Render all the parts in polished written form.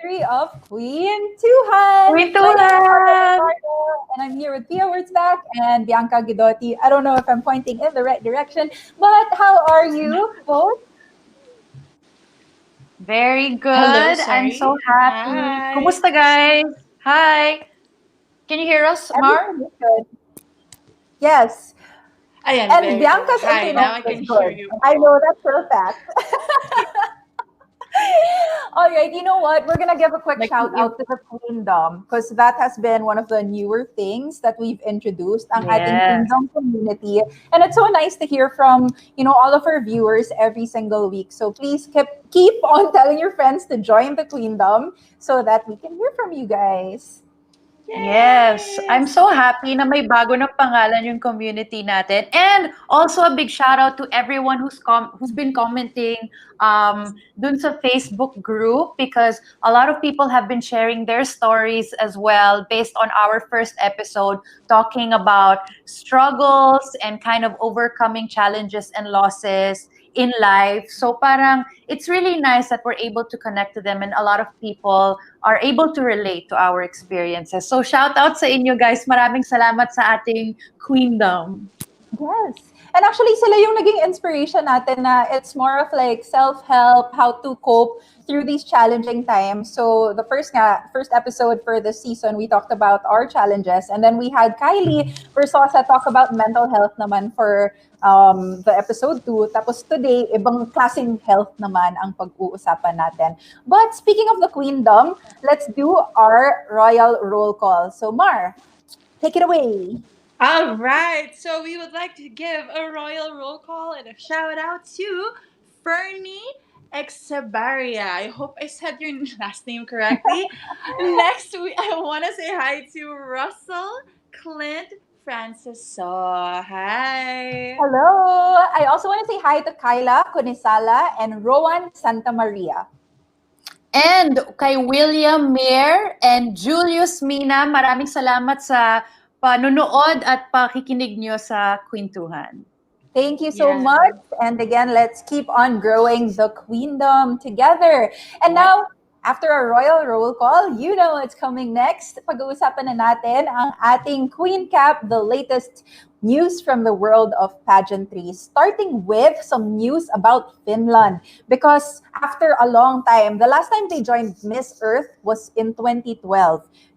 anniversary of Queentuhan. Queentuhan! And I'm here with Pia Wurtzbach and Bianca Guidotti. I don't know if I'm pointing in the right direction, but how are you both? Very good. Hello, I'm sorry. so happy. Hi. Kumusta, guys? Hi. Can you hear us, Mar? Everything is good. Yes. Ayan, And very Bianca's good. Hi, internet now I is can good. hear you. I know that for a fact. All right, you know what? We're gonna give a quick Like, shout out to the Queendom because that has been one of the newer things that we've introduced ang ating Yes. Queendom community, and it's so nice to hear from all of our viewers every single week. So please keep on telling your friends to join the Queendom so that we can hear from you guys. Yes, I'm so happy na may bago na pangalan yung community natin. And also a big shout out to everyone who's been commenting dun sa Facebook group, because a lot of people have been sharing their stories as well based on our first episode talking about struggles and kind of overcoming challenges and losses in life. So parang it's really nice that we're able to connect to them, and a lot of people are able to relate to our experiences. So shout out sa inyo guys. Maraming salamat sa ating queendom. Yes. And actually, sila yung naging inspiration natin na it's more of like self-help, how to cope through these challenging times. So the first episode for this season, we talked about our challenges. And then we had Kylie Versosa talk about mental health naman for the episode 2. Tapos today, ibang klaseng health naman ang pag-uusapan natin. But speaking of the queendom, let's do our royal roll call. So Mar, take it away. All right, so we would like to give a royal roll call and a shout out to Fernie Exabaria. I hope I said your last name correctly. Next, I want to say hi to Russell Clint Francis. So, hi. Hello! I also want to say hi to Kyla Cunisala and Rowan Santa Maria. And kay William Mayer and Julius Mina, maraming salamat sa panunood at pakikinig nyo sa Queentuhan. Thank you so Yeah. much. And again, let's keep on growing the queendom together. And now, after our royal roll call, you know what's coming next. Pag-uusapan na natin ang ating Queen Cap, the latest news from the world of pageantry, starting with some news about Finland. Because after a long time, the last time they joined Miss Earth was in 2012.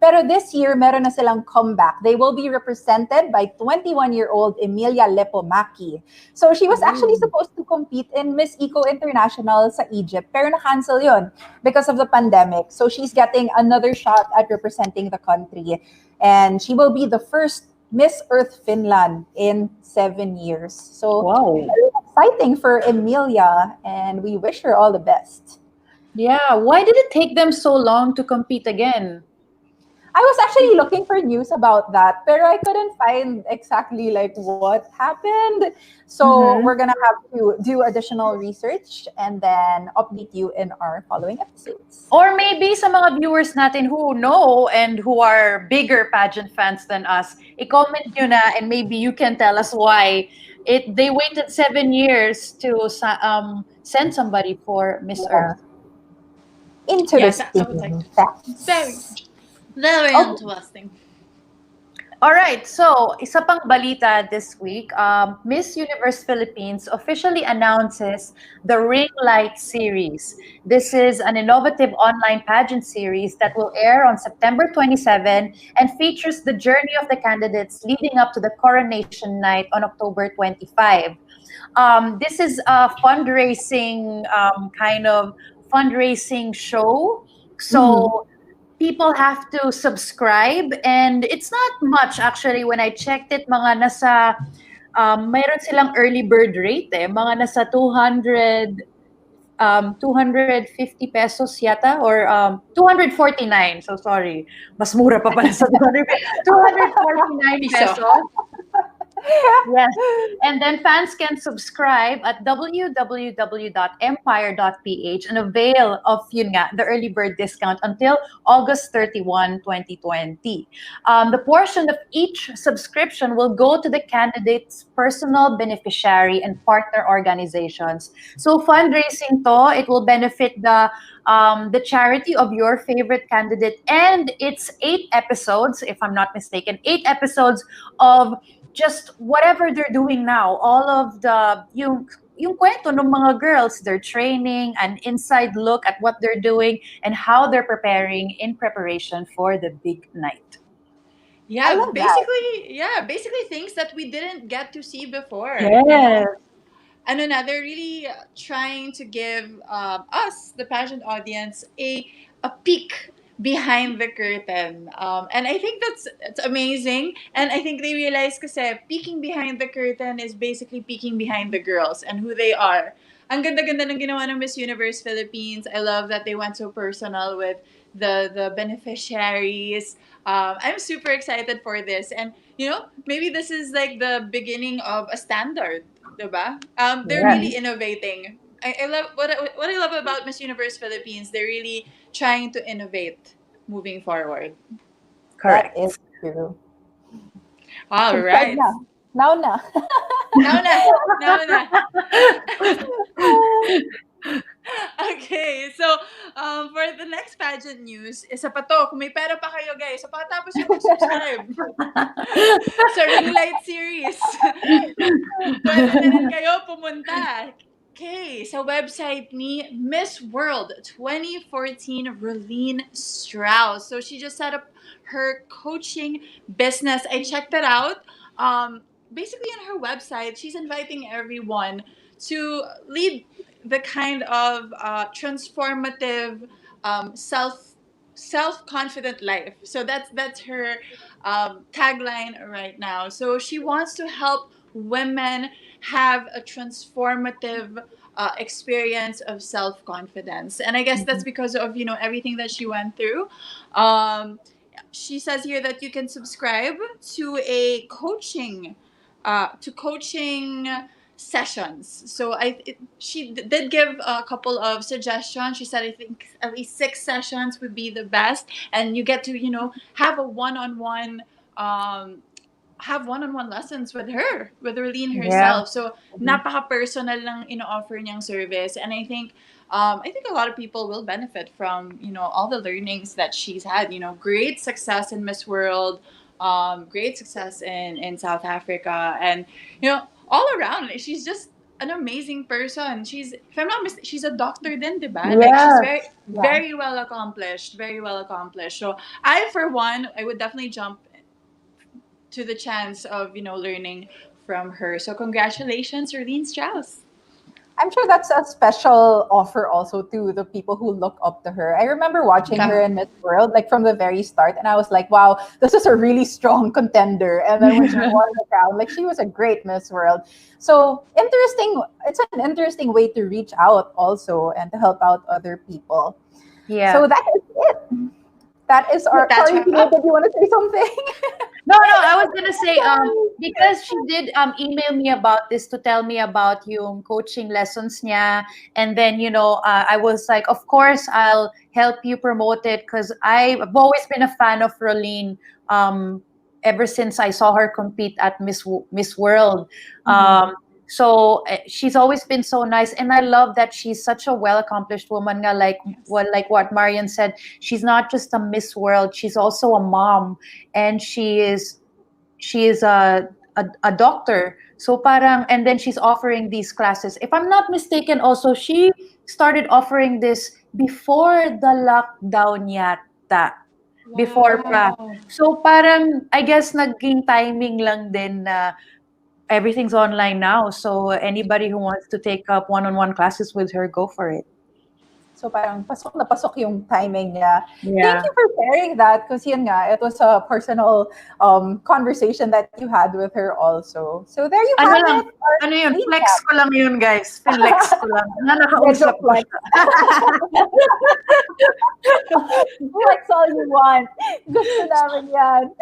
Pero this year, meron na silang comeback. They will be represented by 21-year-old Emilia Lepomaki. So she was actually supposed to compete in Miss Eco International sa Egypt, pero na-cancel yun because of the pandemic. So she's getting another shot at representing the country. And she will be the first Miss Earth Finland in 7 years. So Wow. very exciting for Emilia, and we wish her all the best. Yeah, why did it take them so long to compete again? I was actually looking for news about that, pero I couldn't find exactly like what happened. So we're gonna have to do additional research and then update you in our following episodes. Or maybe sa mga viewers natin who know and who are bigger pageant fans than us, i-comment nyo na and maybe you can tell us why they waited 7 years to send somebody for Miss Earth. Interesting I would like to. facts. Very Oh. interesting. All right, so isa pang balita this week, Miss Universe Philippines officially announces the Ring Light series. This is an innovative online pageant series that will air on September 27 and features the journey of the candidates leading up to the coronation night on October 25. This is a fundraising kind of fundraising show. So people have to subscribe, and it's not much actually. When I checked it, mga nasa mayroon silang early bird rate mga nasa 250 pesos yata, or 249. So sorry, mas mura pa pala sa 249 pesos. Yes. And then fans can subscribe at www.empire.ph and avail of yun nga, the early bird discount until August 31, 2020. The portion of each subscription will go to the candidate's personal beneficiary and partner organizations. So fundraising to, it will benefit the charity of your favorite candidate, and it's 8 episodes, if I'm not mistaken, 8 episodes of just whatever they're doing now, all of yung kwento ng mga girls, their training, an inside look at what they're doing and how they're preparing in preparation for the big night. I Yeah, love that. basically things that we didn't get to see before, Yes. ano na, they're really trying to give us, the pageant audience, a peek behind the curtain. And I think it's amazing. And I think they realize kasi peeking behind the curtain is basically peeking behind the girls and who they are. Ang ganda-ganda ng ginawa ng Miss Universe Philippines. I love that they went so personal with the beneficiaries. I'm super excited for this. And, maybe this is like the beginning of a standard. Diba? They're Yes. really innovating. I love what I love about Miss Universe Philippines. They're really trying to innovate moving forward. That Correct. is true. All Subscribe right. na. Now na. Now na. Now na. Okay, so for the next pageant news, isa pa to, kung may pera pa kayo guys, so pakatapos yung mag-subscribe sa Ring Light series, pwede na rin kayo pumunta. Okay, sa website ni Miss World 2014 Rolene Strauss. So she just set up her coaching business. I checked it out. Basically on her website, she's inviting everyone to lead the kind of transformative self confident life. So that's her tagline right now. So she wants to help women have a transformative experience of self confidence, and I guess that's because of everything that she went through. Um, she says here that you can subscribe to a coaching sessions. So she did give a couple of suggestions. She said I think at least 6 sessions would be the best, and you get to have a one-on-one have one-on-one lessons with her, with Rolene Yeah. herself. So napaka-personal lang ino-offer niyang service, and I think a lot of people will benefit from all the learnings that she's had. Great success in Miss World, great success in South Africa, and all around she's just an amazing person. If I'm not mistaken, she's a doctor then, diba? Like she's Yes. very Yeah. very well accomplished, very well accomplished. So I, for one, I would definitely jump to the chance of learning from her. So congratulations, Erlene Strauss. I'm sure that's a special offer also to the people who look up to her. I remember watching her in Miss World, like from the very start, and I was like, wow, this is a really strong contender. And then when she won the crown, like she was a great Miss World. So interesting. It's an interesting way to reach out also and to help out other people. Yeah. So that is it. That is our. That's Sorry, wrap Pino, up. did you want to say something? No, I was gonna say because she did email me about this to tell me about yung coaching lessons niya, and then I was like, of course I'll help you promote it because I've always been a fan of Rolene ever since I saw her compete at Miss World. So she's always been so nice, and I love that she's such a well accomplished woman. Nga, like what Marian said, she's not just a Miss World; she's also a mom, and she is a doctor. So parang, and then she's offering these classes. If I'm not mistaken, also she started offering this before the lockdown yata. Before pa. Wow. So parang, I guess naging timing lang din na everything's online now. So anybody who wants to take up one-on-one classes with her, go for it. So parang pasok na pasok yung timing niya. Thank Yeah. you for sharing that because yun nga, it was a personal conversation that you had with her also. So there you Ano have lang, it. Our ano yun, queen flex cap. ko lang yun, guys. Flex ko lang. Na Medyo nakausap ko flex. siya. Flex all you want. Gusto namin yan.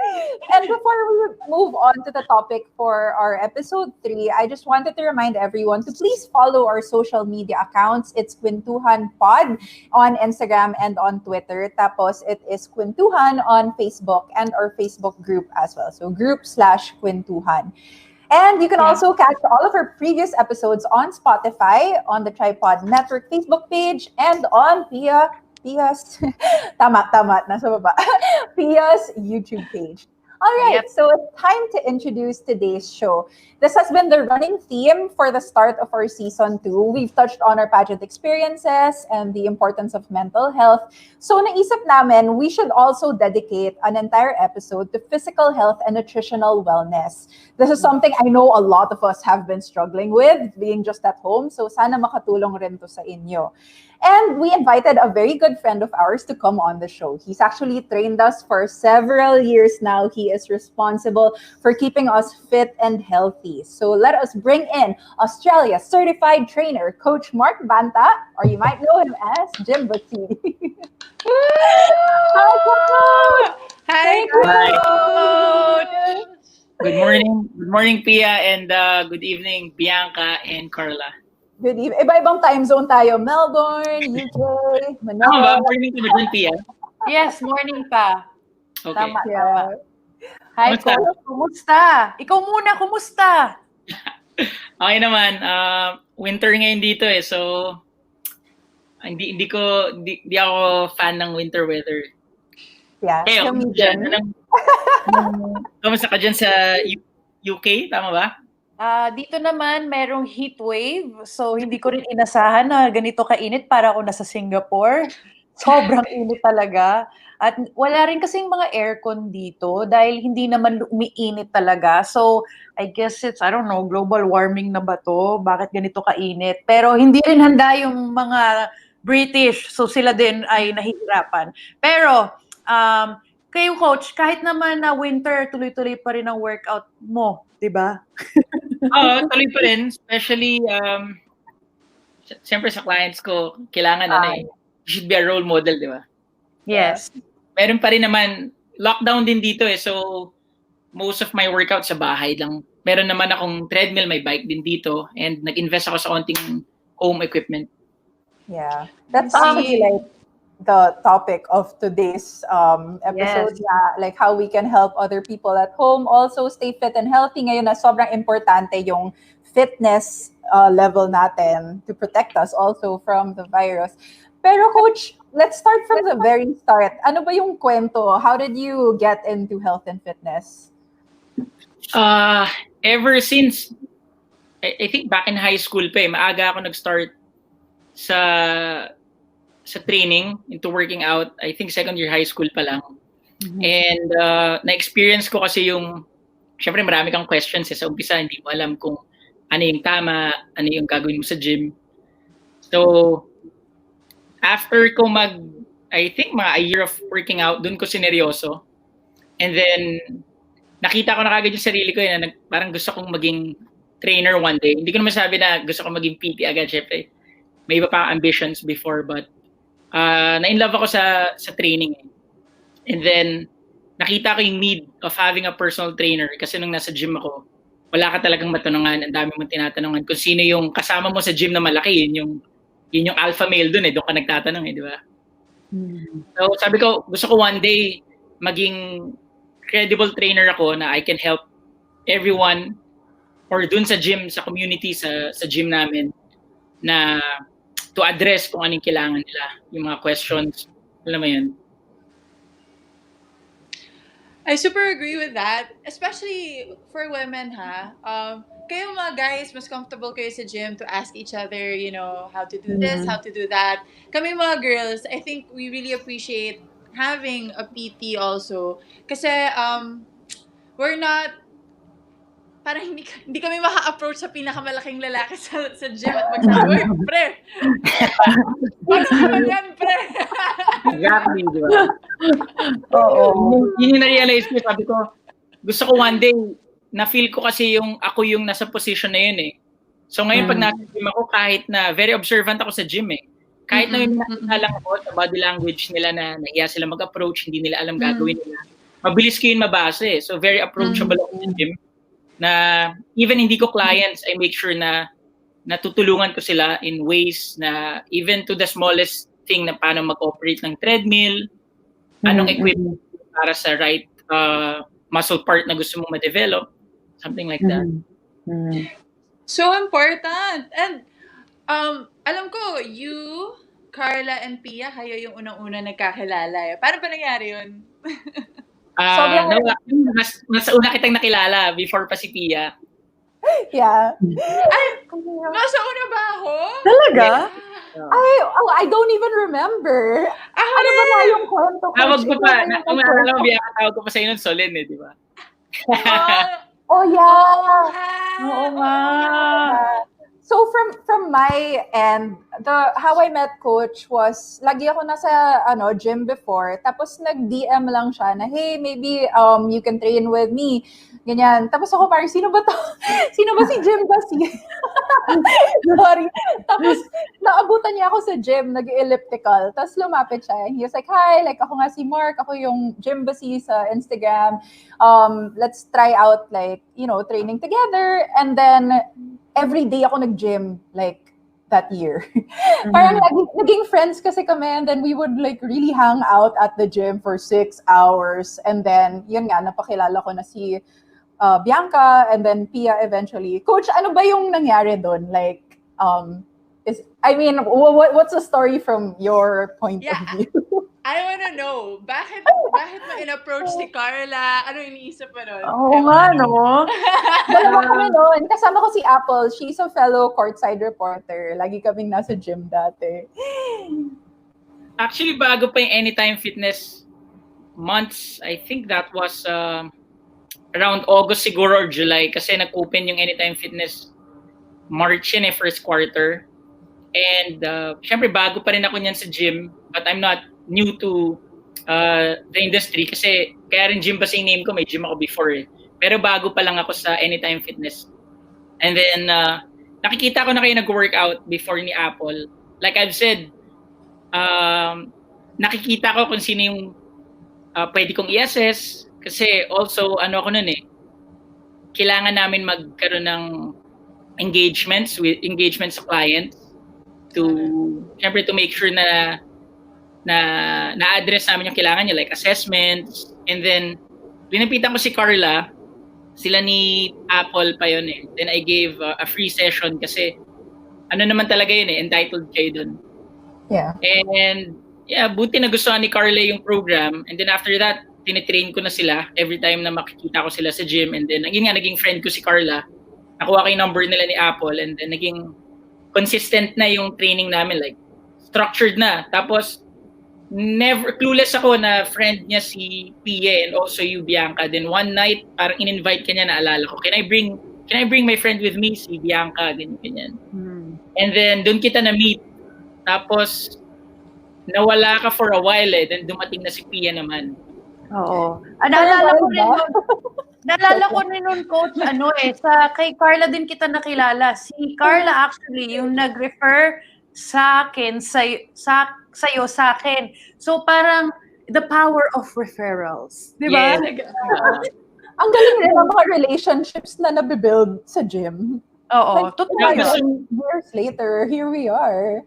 And before we move on to the topic for our episode 3, I just wanted to remind everyone to please follow our social media accounts. It's Queentuhan Pod on Instagram and on Twitter. Tapos it is Queentuhan on Facebook and our Facebook group as well. So group/Queentuhan. And you can Yeah. also catch all of our previous episodes on Spotify, on the Tripod Network Facebook page, and on Pia's tama, nasa baba. Pia's YouTube page. All right, Yep. so it's time to introduce today's show. This has been the running theme for the start of our season 2. We've touched on our pageant experiences and the importance of mental health. So naisip namin, we should also dedicate an entire episode to physical health and nutritional wellness. This is something I know a lot of us have been struggling with, being just at home. So sana makatulong rin to sa inyo. And we invited a very good friend of ours to come on the show. He's actually trained us for several years now. He is responsible for keeping us fit and healthy. So let us bring in Australia certified trainer, Coach Mark Banta, or you might know him as Jim Basidi. Hi, Coach! Hi, Hey, Coach! Good morning. Good morning, Pia, and good evening, Bianca and Carla. Good evening. Iba-ibang time zone tayo. Melbourne, UK, Tama ba? Manila. Morning ka ba dyan, Pia? Yes, morning pa. Okay. Tama, tama. Yeah. Hi, Kumusta? Coach. Kumusta? Ikaw muna, kumusta? Okay naman. Winter ngayon dito eh, so hindi ako fan ng winter weather. Yeah. Kayo, Kami kamusta dyan? din. Kamusta ka dyan sa UK? Tama ba? Dito naman, merong heat wave. So, hindi ko rin inasahan na ganito kainit para ako nasa Singapore. Sobrang init talaga. At wala rin kasing mga aircon dito dahil hindi naman umiinit talaga. So, I guess it's, I don't know, global warming na ba to? Bakit ganito kainit? Pero hindi rin handa yung mga British. So, sila din ay nahihirapan. Pero, kayo, Coach, kahit naman na winter, tuloy-tuloy pa rin ang workout mo, di ba? Oo, tuloy pa rin. Especially, siyempre sa clients ko, kailangan you should be a role model, di ba? Yes. Meron pa rin naman, lockdown din dito eh. So, most of my workout sa bahay lang. Meron naman akong treadmill, may bike din dito. And nag-invest ako sa konting home equipment. Yeah. That's actually like the topic of today's episode. Yes. Yeah, like how we can help other people at home also stay fit and healthy. Ngayon na sobrang importante yung fitness level natin to protect us also from the virus. Pero Coach, let's start from the very start. Ano ba yung kwento? How did you get into health and fitness? Ever since, I think back in high school pa eh, maaga ako nag-start sa training into working out. I think second year high school pa lang. Mhm. And na-experience ko kasi yung, syempre marami kang questions eh. Sa umpisa, hindi mo alam kung ano yung tama, ano yung gagawin mo sa gym. So, after ko I think mga a year of working out, dun ko sineryoso. And then, nakita ko na kagad yung sarili ko na parang gusto kong maging trainer one day. Hindi ko naman sabi na gusto kong maging PT agad, syempre. May iba pa ambitions before, but na-in-love ako sa training. And then, nakita ko yung need of having a personal trainer kasi nung nasa gym ako, wala ka talagang matanungan, ang dami mong tinatanungan. Kung sino yung kasama mo sa gym na malaki, yun yung alpha male dun eh, doon ka nagtatanong eh, di ba? So sabi ko, gusto ko one day maging credible trainer ako na I can help everyone or dun sa gym, sa community, sa gym namin na to address kung anong kailangan nila, yung mga questions, alam mo yun. I super agree with that, especially for women, ha. Kayo mga guys, mas comfortable kayo sa gym to ask each other, you know, how to do this, how to do that. Kami mga girls, I think we really appreciate having a PT also. Kasi we're not parang hindi kami maka-approach sa pinakamalaking lalaki sa gym at magsabi, "Uy, pre! Paano naman yan, pre?" Exactly, di ba? Oo. Yun yung na-realize ko. Sabi ko, gusto ko one day, na-feel ko kasi ako yung nasa position na yun eh. So ngayon pag nasa gym ako, kahit na very observant ako sa gym eh. Kahit na yung nakita lang ako sa body language nila na nahiya sila mag-approach, hindi nila alam gagawin nila. Mabilis ko yun mabase. So very approachable ako sa gym. Na even hindi ko clients, I make sure na natutulungan ko sila in ways na even to the smallest thing na paano mag-operate ng treadmill, anong equipment para sa right muscle part na gusto mong ma-develop, something like that. So important. And alam ko, you, Carla, and Pia, kayo yung unang-una nagkakilala. Paano ba nangyari yun? Mas una kitang nakilala before pa si Pia. Yeah. Ay, nasa una ba ako? Talaga? I don't even remember. Ako Ano ba rin! na yung kwento ko? Tawag ko pa, kung alam mo, Bianca, tawag ko pa sa inyo ng Solen eh, di ba? Oh, yeah. Oo nga. So from my end, how I met Coach was lagi ako nasa gym before, tapos nag-DM lang siya na, hey, maybe you can train with me. Ganyan. Tapos ako parang, sino ba to? Sino ba si Jim Basi? Sorry. Tapos naabutan niya ako sa gym, nag-elliptical. Tapos lumapit siya. He was like, hi, like ako nga si Mark, ako yung Jim Basi sa Instagram. Let's try out like, training together. And then every day ako nag-gym like that year. Parang naging friends kasi kami, and then we would like really hang out at the gym for 6 hours. And then, yun nga, napakilala ko na si Bianca and then Pia eventually. Coach, ano ba yung nangyari doon? Like, what's the story from your point of view? I wanna know, bakit mo in-approach si Carla? Ano iniisip mo nun? Oo nga, no? Dalawa kami noon. Kasama ko si Apple. She's a fellow courtside reporter. Lagi kaming nasa gym dati. Actually, bago pa yung Anytime Fitness months, I think that was around August siguro or July kasi nag-open yung Anytime Fitness March yun first quarter. And syempre bago pa rin ako niyan sa gym, but I'm not new to the industry kasi kaya rin gym ba sa name ko, may gym ako before eh. Pero bago pa lang ako sa Anytime Fitness. And then nakikita ko na kayo nag-workout before ni Apple. Like I've said, nakikita ko kung sino yung pwede kong i-assess kasi also ako nun eh, kailangan namin magkaroon ng engagements sa clients syempre to make sure na na-address namin yung kailangan niya, like assessments. And then, linapitan ko si Carla, sila ni Apple pa yun eh. Then I gave a free session kasi naman talaga yun eh, entitled kayo dun. Yeah. And yeah, buti nagustuhan ni Carla yung program. And then after that, tinitrain ko na sila every time na makikita ko sila sa gym. And then, naging friend ko si Carla. Nakuha ko yung number nila ni Apple. And then, naging consistent na yung training namin. Like, structured na. Tapos, never clueless ako na friend niya si Pia and also you, Bianca. Then one night, parang in-invite ka niya, naalala ko. Can I bring my friend with me, si Bianca, ganyan. And then doon kita na-meet. Tapos nawala ka for a while eh. Then dumating na si Pia naman. Oo. Naalala ko rin nun, Coach, kay Carla din kita nakilala. Si Carla actually yung nag-refer sa akin, sa'yo, sa akin. So parang the power of referrals. Di ba? Yes. Ang galing rin ang mga relationships na nabibuild sa gym. Oo. Like, Totoo yun. years later, here we are.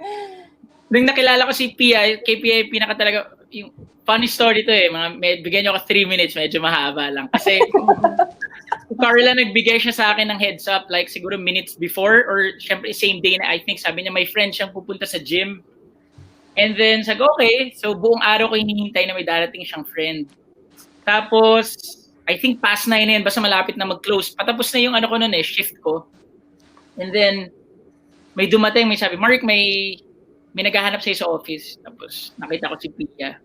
Nung nakilala ko si Pia, kay Pia pinaka talaga, yung funny story to eh. Bigyan niyo ako 3 minutes, medyo mahaba lang. Kasi si Carla nagbigay siya sa akin ng heads up like siguro minutes before or syempre same day na I think sabi niya may friend siyang pupunta sa gym. And then sabi okay, so buong araw ko hinihintay na may darating siyang friend. Tapos I think past 9 na yun, basta malapit na mag-close. Patapos na yung ko noon shift ko. And then may dumating, may sabi, Mark, may naghahanap sa'yo sa office. Tapos nakita ko si Pia.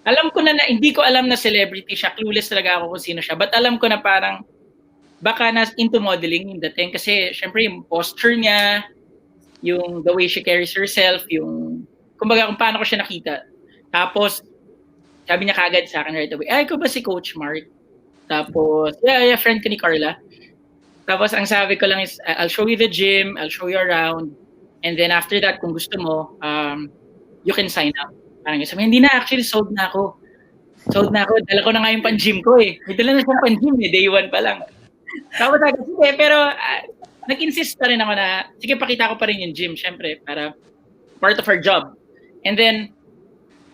Alam ko na hindi ko alam na celebrity siya. Clueless talaga ako kung sino siya. But alam ko na parang baka into modeling yung dating. Kasi, syempre, yung posture niya, yung the way she carries herself, yung, kumbaga, kung paano ko siya nakita. Tapos, sabi niya kagad sa akin right away, ikaw ba si Coach Mark? Tapos, yeah, friend ko ni Carla. Tapos, ang sabi ko lang is, I'll show you the gym, I'll show you around, and then after that, kung gusto mo, you can sign up. Parang sabi, hindi na, actually, sold na ako. Dala ko na nga yung pan-gym ko eh. May dala na siyang pan-gym eh, day 1 pa lang. Tapos ako, sige, pero nag-insist pa rin ako na, sige, pakita ko pa rin yung gym, syempre, para part of our job. And then,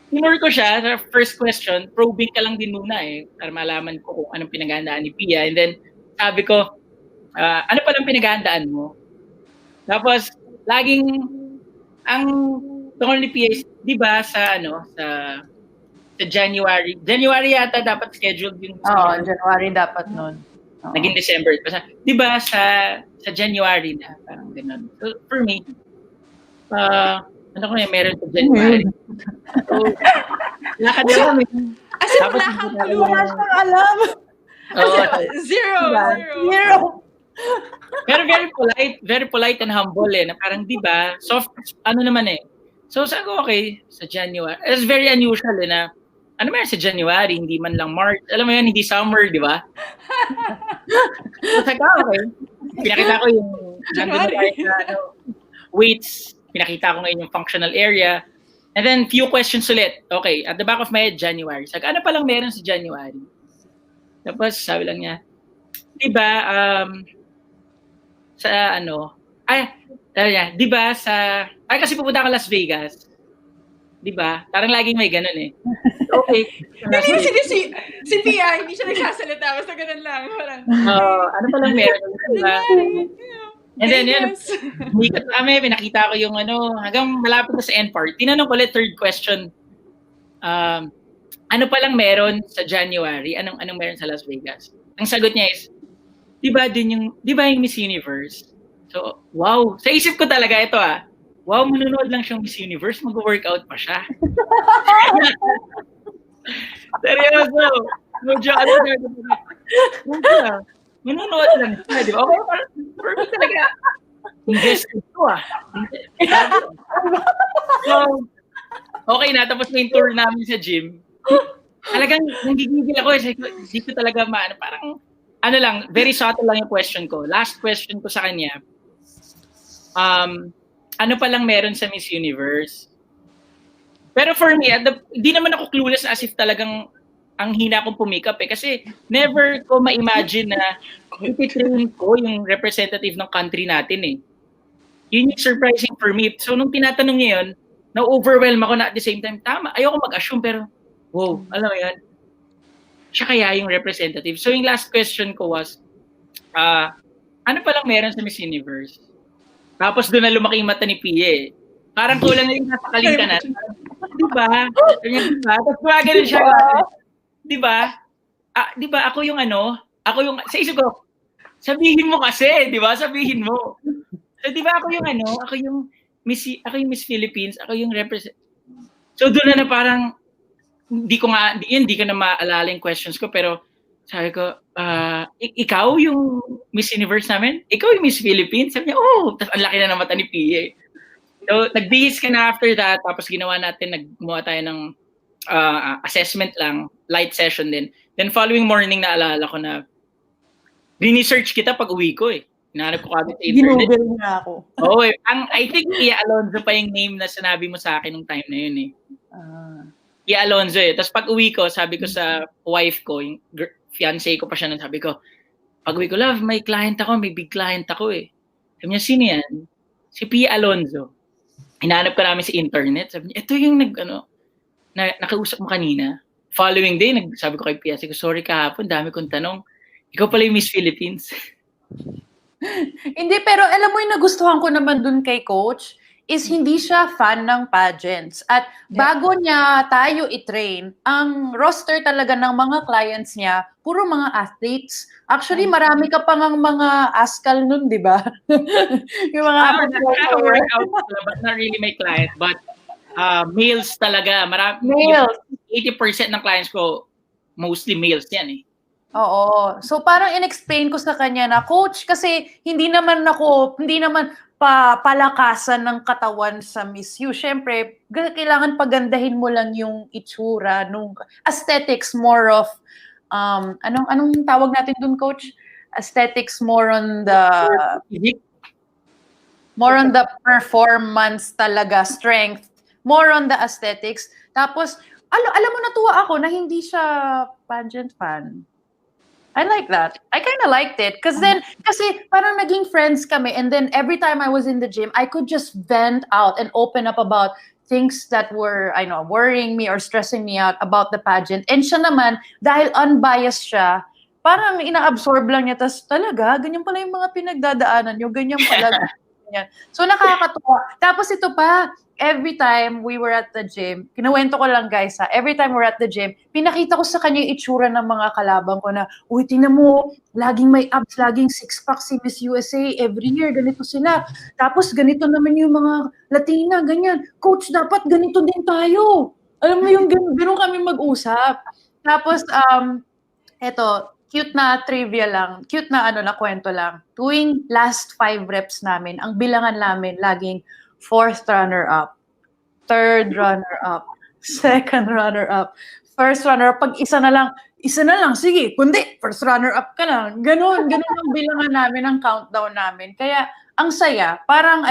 tinur ko siya sa first question, probing ka lang din muna eh, para malaman ko kung anong pinaghandaan ni Pia. And then, sabi ko, ano pa lang pinaghandaan mo? Tapos, laging, ang tungkol ni Pia is, di ba, sa January yata dapat scheduled yung... January dapat nun. Naging December. Di ba, sa January na, parang gano'n. So, for me, meron sa January. So, lakad lang. As in, wala kang clue. Wala siyang alam. Zero. Pero very polite and humble eh, na parang di ba, soft, naman eh. So sabi ko, okay, sa January. It's very unusual eh na, meron sa January, hindi man lang March. Alam mo yun, hindi summer, di ba? So sabi ko, okay. Pinakita ko yung, weights, pinakita ko ngayon yung functional area. And then, few questions ulit. Okay, at the back of my head, January. Sabi ko, ano palang meron sa January? Tapos, sabi lang niya, di ba, di ba kasi pupunta ka Las Vegas. Di ba? Parang laging may ganun eh. Okay. Si Pia, hindi siya nagsasalita. Basta ganun lang. Ano palang meron? Diba? And then, umikat kami, pinakita ko yung hanggang malapit na sa end part. Tinanong ko ulit, third question, ano palang meron sa January? Anong meron sa Las Vegas? Ang sagot niya is, di ba yung Miss Universe? So, wow. Sa isip ko talaga ito wow, manunood lang siyang Miss Universe, mag-workout pa siya. Seryoso. Medyo manunood lang siya, di ba? Okay, for me talaga, invest ito So, okay na, tapos na yung tour namin sa gym. Talagang nanggigigil ako hindi ko talaga parang, very subtle lang yung question ko. Last question ko sa kanya, ano pa lang meron sa Miss Universe? Pero for me, di naman ako clueless as if talagang ang hina kong pumikap eh. Kasi never ko ma-imagine na ititrain ko yung representative ng country natin eh. Yun yung surprising for me. So nung tinatanong niya yun, na-overwhelm ako na at the same time, tama, ayoko mag-assume pero, wow, alam mo yun, siya kaya yung representative. So yung last question ko was, ano palang meron sa Miss Universe? Tapos doon na lumaki yung mata ni Pia eh. Parang kulang na yung napakaling ka na. Diba? Tapos gumagano siya. Diba? Diba ako yung sa isip ko, sabihin mo kasi, diba? Sabihin mo. So diba ako yung Miss Philippines, ako yung So doon na parang, hindi ko na maalala yung questions ko, pero sabi ko, ikaw yung Miss Universe namin? Ikaw yung Miss Philippines? Sabi niya, tapos ang laki na ng mata ni Pia. So, nagbihis ka na after that, tapos ginawa natin, gumawa tayo ng assessment lang, light session din. Then following morning, naalala ko na, research kita pag uwi ko eh. Hinahanap ko kagad sa internet. Ginugol na ako. Oo eh. I think Pia Alonzo pa yung name na sinabi mo sa akin nung time na yun eh. Pia Alonzo eh. Tapos pag uwi ko, sabi ko sa wife ko, yung fiancé ko pa siya nun, sabi ko, pag uwi ko, love, may client ako, may big client ako eh. Sabi niya, sino yan? Si Pia Alonzo. Hinahanap ka namin sa internet. Sabi niya, ito yung nakausap mo kanina. Following day, sabi ko kay Pia, sorry kahapon, dami kong tanong. Ikaw pala yung Miss Philippines. Hindi, pero alam mo yung nagustuhan ko naman dun kay Coach, is hindi siya fan ng pageants. At bago niya tayo i-train, ang roster talaga ng mga clients niya, puro mga athletes. Actually, marami ka pang mga askal nun, di ba? Yung mga workout, but not really my client. But males talaga. Males. 80% ng clients ko, mostly males yan eh. Oo. So parang inexplain ko sa kanya na, Coach, kasi hindi naman palakasan ng katawan sa Miss You. Siyempre, kailangan pagandahin mo lang yung itsura, nung aesthetics more of, anong tawag natin dun, Coach? Aesthetics more on the performance talaga, strength, more on the aesthetics. Tapos, alam mo, natuwa ako na hindi siya pageant fan. I like that. I kind of liked it. Kasi parang naging friends kami, and then every time I was in the gym, I could just vent out and open up about things that were, worrying me or stressing me out about the pageant. And siya naman, dahil unbiased siya, parang ina-absorb lang niya, tas talaga, ganyan pala yung mga pinagdadaanan niyo, ganyan pala. Ganyan. So nakakatuwa. Tapos ito pa, every time we were at the gym, kinuwento ko lang guys every time we're at the gym, pinakita ko sa kanya yung itsura ng mga kalabang ko na, uy, tingnan mo, laging may abs, laging six-pack si Miss USA, every year, ganito sila. Tapos ganito naman yung mga Latina, ganyan. Coach, dapat ganito din tayo. Alam mo yung ganun kami mag-usap. Tapos, eto, cute na trivia lang, cute na kwento lang. Tuwing last 5 reps namin, ang bilangan namin laging 4th runner-up, 3rd runner-up, 2nd runner-up, 1st runner-up. Pag isa na lang, sige, kundi, 1st runner-up ka na. Ganun ang bilangan namin, ang countdown namin. Kaya, ang saya, parang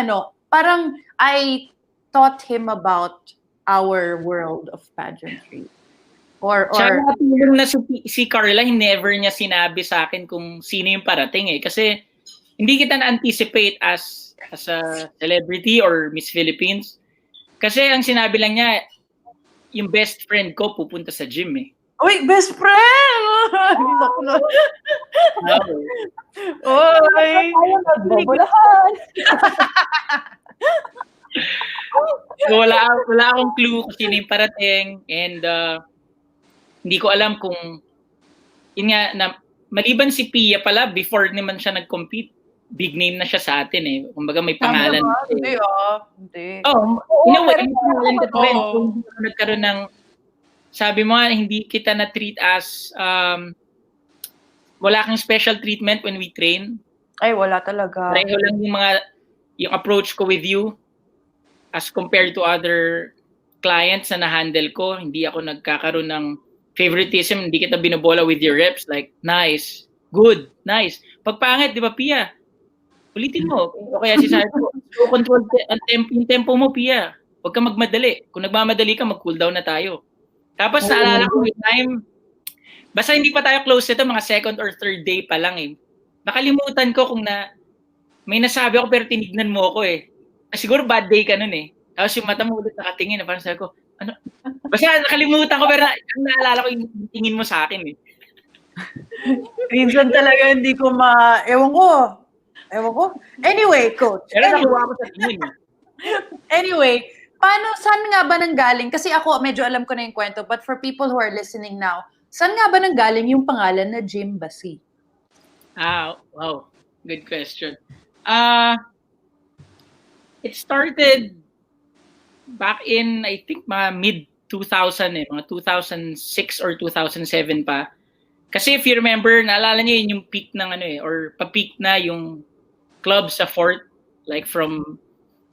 I taught him about our world of pageantry. Tsaka natulong na si Carla, never niya sinabi sa akin kung sino yung parating kasi hindi kita na-anticipate as a celebrity or Miss Philippines. Kasi ang sinabi lang niya, yung best friend ko pupunta sa gym Uy, best friend! Uy! So, wala akong clue kung sino yung parating, and hindi ko alam kung yun nga, na maliban si Pia pala, before naman siya nag-compete, big name na siya sa atin Kumbaga may pangalan. Hindi. In a way, may pangalan ka rin. Kung nagkaroon ng, sabi mo hindi kita na-treat as, wala kang special treatment when we train. Ay, wala talaga. Pareho lang yung approach ko with you as compared to other clients na na-handle ko. Hindi ako nagkakaroon ng favoritism, hindi kita binobola with your reps, like, nice, good, nice. Pagpangit, di ba, Pia? Ulitin mo. O kaya sisabi ko, so control yung tempo mo, Pia. Huwag ka magmadali. Kung nagmamadali ka, mag-cool down na tayo. Tapos, naalala ko yung time, basta hindi pa tayo close ito, mga 2nd or 3rd day pa lang Nakalimutan ko kung may nasabi ako pero tinignan mo ako Siguro bad day ka nun Tapos yung mata mo ulit nakatingin, parang sabi ko, ano? Basta nakalimutan ko, pero naalala ko yung tingin mo sa akin Minsan talaga hindi ko ewan ko. Anyway, Coach. Pero nakuha ko sa tingin Anyway, saan nga ba nanggaling? Kasi ako, medyo alam ko na yung kwento, but for people who are listening now, saan nga ba nanggaling yung pangalan na Jim Basi? Wow. Good question. It started back in, I think, mga mid-2000 mga 2006 or 2007 pa. Kasi if you remember, naalala niyo yun yung peak ng or pa-peak na yung club sa Fort, like from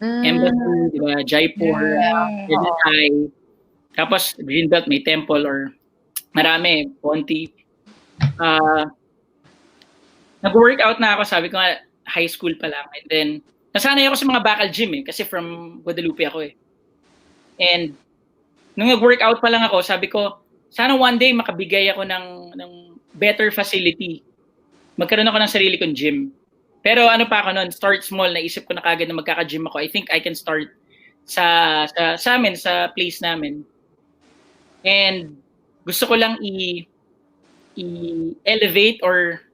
Embassy, diba, Jaipur, High. Tapos Greenbelt, may Temple, or marami, Ponti. Nag-workout na ako, sabi ko nga, high school pa lang. And then, nasanay ako sa mga bakal gym kasi from Guadalupe ako And nung nag-workout pa lang ako, sabi ko, sana one day makabigay ako ng better facility. Magkaroon ako ng sarili kong gym. Pero ano pa ako noon, start small, naisip ko na kagad na magkaka-gym ako. I think I can start sa amin, sa place namin. And gusto ko lang i-elevate or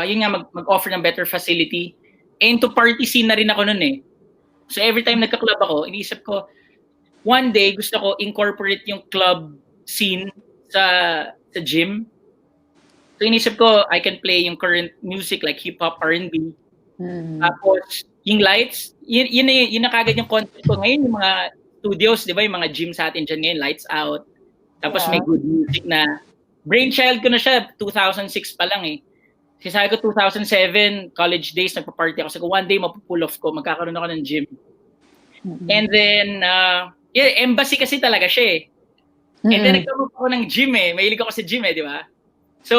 yun nga, mag-offer ng better facility. And to party scene na rin ako noon So every time nagka-club ako, iniisip ko, one day gusto ko incorporate yung club scene sa gym. So inisip ko, I can play yung current music like hip-hop, R&B. Tapos, yung lights, yun na kagad yung concept ko. Ngayon, yung mga studios, di ba, yung mga gym sa atin dyan ngayon, lights out. Tapos may good music na. brainchild ko na siya 2006 pa lang eh. Kasi sabi ko 2007, college days, nagpa-party ako. Sabi ko, one day mapupull off ko, magkakaroon ako ng gym. And then, embassy kasi talaga siya eh. And then nagkaroon ako ng gym eh. Mahilig ako sa gym eh, di ba? So,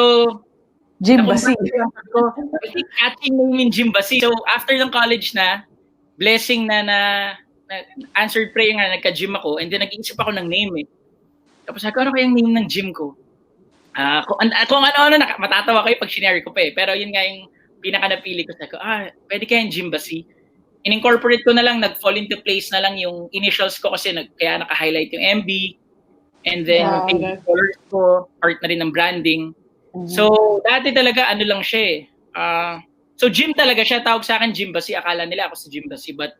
Gymbassy. I think catching name in Gymbassy. So, after ng college na, blessing na answered prayer nga, nagka-gym ako. And then, nag-iisip ako ng name eh. Tapos sabi ko, ano kayang name ng gym ko? Kung ano-ano, matatawa kayo pag sinare ko pa eh. Pero yun nga yung pinaka-napili ko. Sabi ko, pwede kayang Gymbassy. In-incorporate ko na lang, nag-fall into place na lang yung initials ko kasi kaya naka-highlight yung MB. And then, yung colors ko, part na rin ng branding. So, dati talaga, ano lang siya eh. So, gym talaga siya. Tawag sa akin, Gymbassy. Akala nila ako sa Gymbassy. But,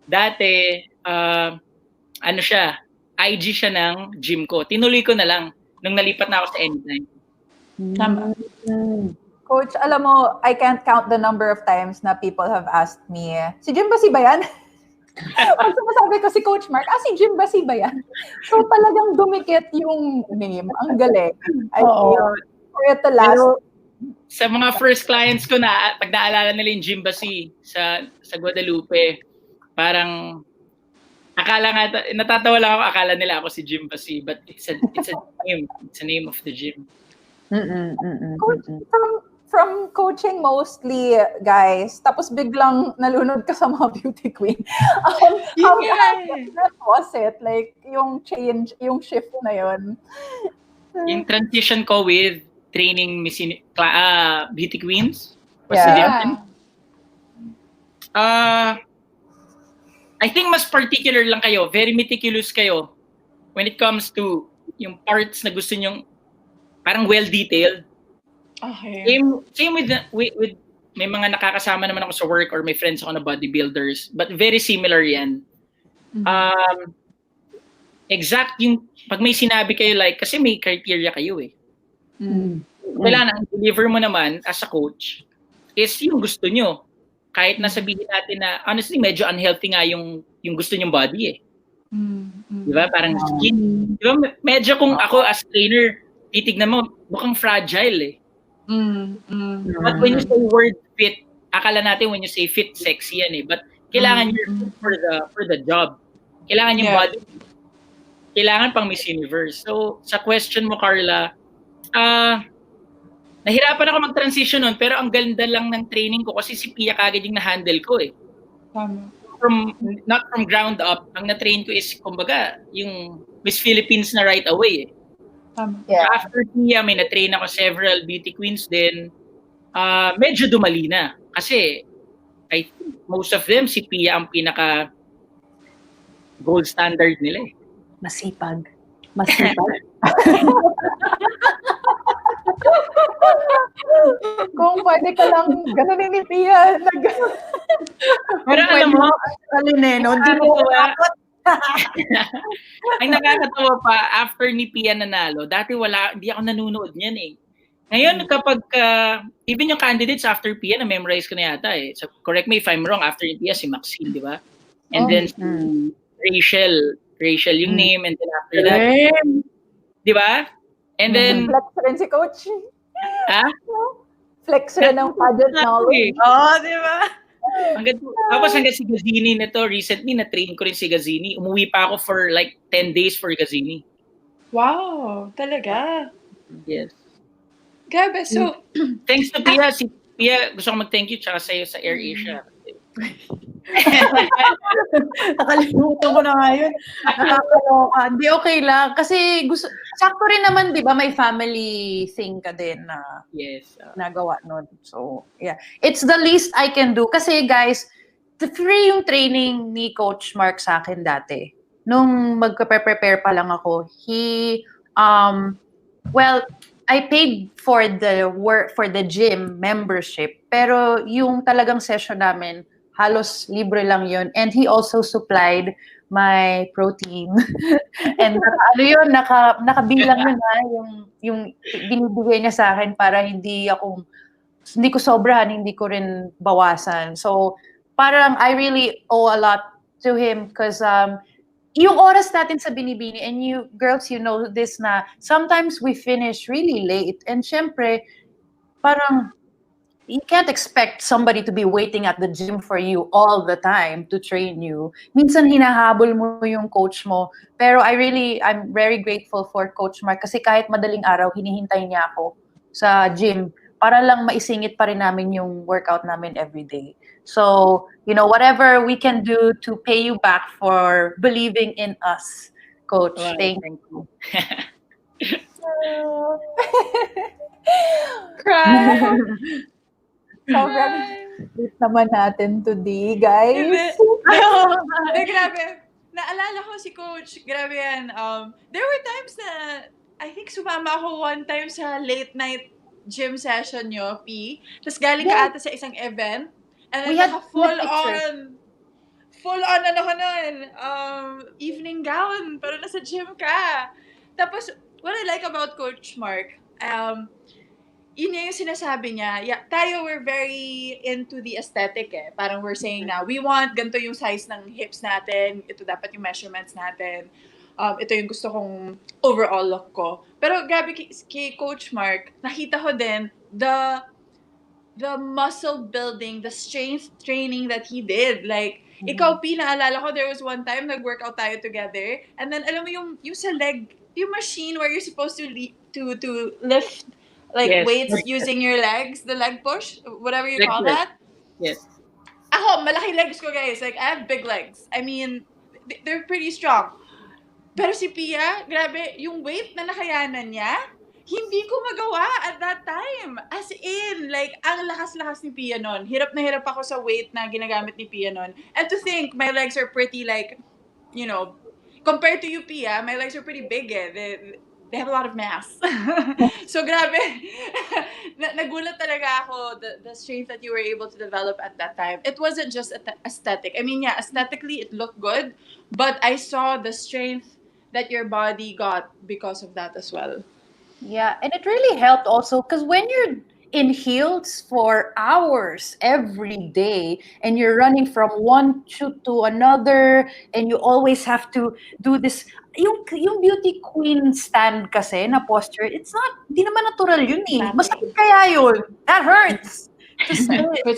dati, ano siya, IG siya ng gym ko. Tinuloy ko na lang nung nalipat na ako sa Anytime. Tama. Coach, alam mo, I can't count the number of times na people have asked me, si Gymbassy ba yan? Pag sumasabi ko si Coach Mark, si Gymbassy ba yan? So talagang dumikit yung name. Ang galing. For it to last. Pero, sa mga first clients ko na, pag naalala nila yung Gymbassy sa Guadalupe, parang akala nga, natatawa lang ako, akala nila ako si Gymbassy, but it's a name. It's a name of the gym. Coach, from coaching mostly, guys, tapos biglang nalunod ka sa mga beauty queen. How was it? Like, yung change, yung shift na yun? Yung transition ko with training beauty queens. Yeah. I think mas particular lang kayo, very meticulous kayo when it comes to yung parts na gusto nyong parang well-detailed. Okay. Same with may mga nakakasama naman ako sa work or may friends ako na bodybuilders, but very similar yan. Exact yung, pag may sinabi kayo like, kasi may criteria kayo eh. Kailangan, deliver mo naman as a coach is yung gusto nyo. Kahit nasabihin natin na, honestly, medyo unhealthy nga yung gusto nyong body eh. Di ba? Parang skin. Di ba? Medyo kung ako as trainer, titignan mo, mukhang fragile eh. But when you say word fit, akala natin when you say fit, sexy yan eh. But kailangan you're fit for the job. Kailangan yung body. Kailangan pang Miss Universe. So, sa question mo, Carla, nahirapan ako mag-transition nun, pero ang ganda lang ng training ko kasi si Pia kagad yung na-handle ko eh. Tama. Not from ground up, ang na-train ko is, kumbaga, yung Miss Philippines na right away eh. Yeah. After Pia, may na-train ako several beauty queens din. Medyo dumali na. Kasi, I think most of them, si Pia ang pinaka gold standard nila eh. Masipag. Kung pwede ka lang ganunin ni Pia. Pero alam mo, Hindi mo ang nakakatawa pa, after ni Pia nanalo, dati hindi ako nanonood niyan eh. Ngayon, kapag, even yung candidates after Pia, na-memorize ko na yata eh. So, correct me if I'm wrong, after ni Pia, si Maxine, di ba? And then, Rachel yung name, and then after that, di ba? And then, Flex rin si Coach. Flex rin ng pageant knowledge. di ba? Tapos hanggang si Gazini nito, recently na-train ko rin si Gazini. Umuwi pa ako for like 10 days for Gazini. Wow, talaga? Yes. Grabe, so... Thanks to Pia. Si Pia, gusto ko mag-thank you tsaka sa'yo sa AirAsia. Nakalimutan ko na ngayon. Nakakaloka. Hindi, okay lang. Kasi sakto rin naman, di ba, may family thing ka din na nagawa nun. So, yeah. It's the least I can do. Kasi, guys, free yung training ni Coach Mark sa akin dati. Nung magpe-prepare pa lang ako, I paid for the gym membership. Pero yung talagang session namin, halos libre lang yun. And he also supplied my protein. And nakabilang yun yung binibigay niya sa akin para hindi ko sobrahan, hindi ko rin bawasan. So, parang I really owe a lot to him because yung oras natin sa binibini, and you girls, you know this na sometimes we finish really late, and syempre parang you can't expect somebody to be waiting at the gym for you all the time to train you. Minsan hinahabol mo yung coach mo. Pero I'm very grateful for Coach Mark kasi kahit madaling araw, hinihintay niya ako sa gym para lang maisingit pa rin namin yung workout namin every day. So, whatever we can do to pay you back for believing in us, Coach. Wow, Thank thank you. Cry. Sobrang sweet naman natin today, guys. Hindi, grabe. Naalala ko si Coach, grabe yan. There were times na, I think sumama ako one time sa late night gym session nyo, P. Tapos galing ka ata sa isang event. And then We had full pictures. on ano ko nun, evening gown, pero nasa gym ka. Tapos, what I like about Coach Mark, yun yung sinasabi niya. Yeah, tayo, we're very into the aesthetic eh. Parang we're saying na, we want ganito yung size ng hips natin, ito dapat yung measurements natin, ito yung gusto kong overall look ko. Pero grabe kay Coach Mark, nakita ko din the muscle building, the strength training that he did. Like, ikaw, P, naalala ko, there was one time, nag-workout tayo together, and then, alam mo yung sa leg, yung machine where you're supposed to lift, like, Yes. weights using your legs, the leg push, whatever you Leg call push. that. Yes. Ako, malaki legs ko, guys. Like, I have big legs. I mean, they're pretty strong. Pero si Pia, grabe, yung weight na nakayanan niya, hindi ko magawa at that time. As in, like, ang lakas-lakas ni Pia nun. Hirap na hirap ako sa weight na ginagamit ni Pia nun. And to think, my legs are pretty, like, compared to you, Pia, my legs are pretty big eh. They have a lot of mass. So, grabe. Nagulat talaga ako the strength that you were able to develop at that time. It wasn't just aesthetic. I mean, yeah, aesthetically, it looked good. But I saw the strength that your body got because of that as well. Yeah, and it really helped also because when you're in heels for hours every day and you're running from one shoot to another and you always have to do this, yung beauty queen stand kasi na posture, it's not, di naman natural yun eh. Masakit kaya yun. That hurts. It's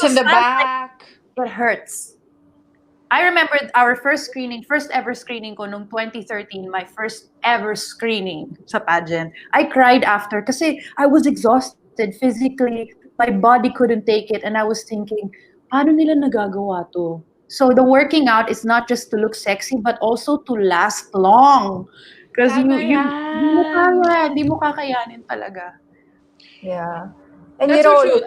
in the back. It hurts. I remember our first ever screening ko nung 2013, my first ever screening sa pageant. I cried after kasi I was exhausted physically. My body couldn't take it and I was thinking, paano nila nagagawa to? So the working out is not just to look sexy but also to last long. Because hindi mo kakayanin talaga. Yeah. And That's so true.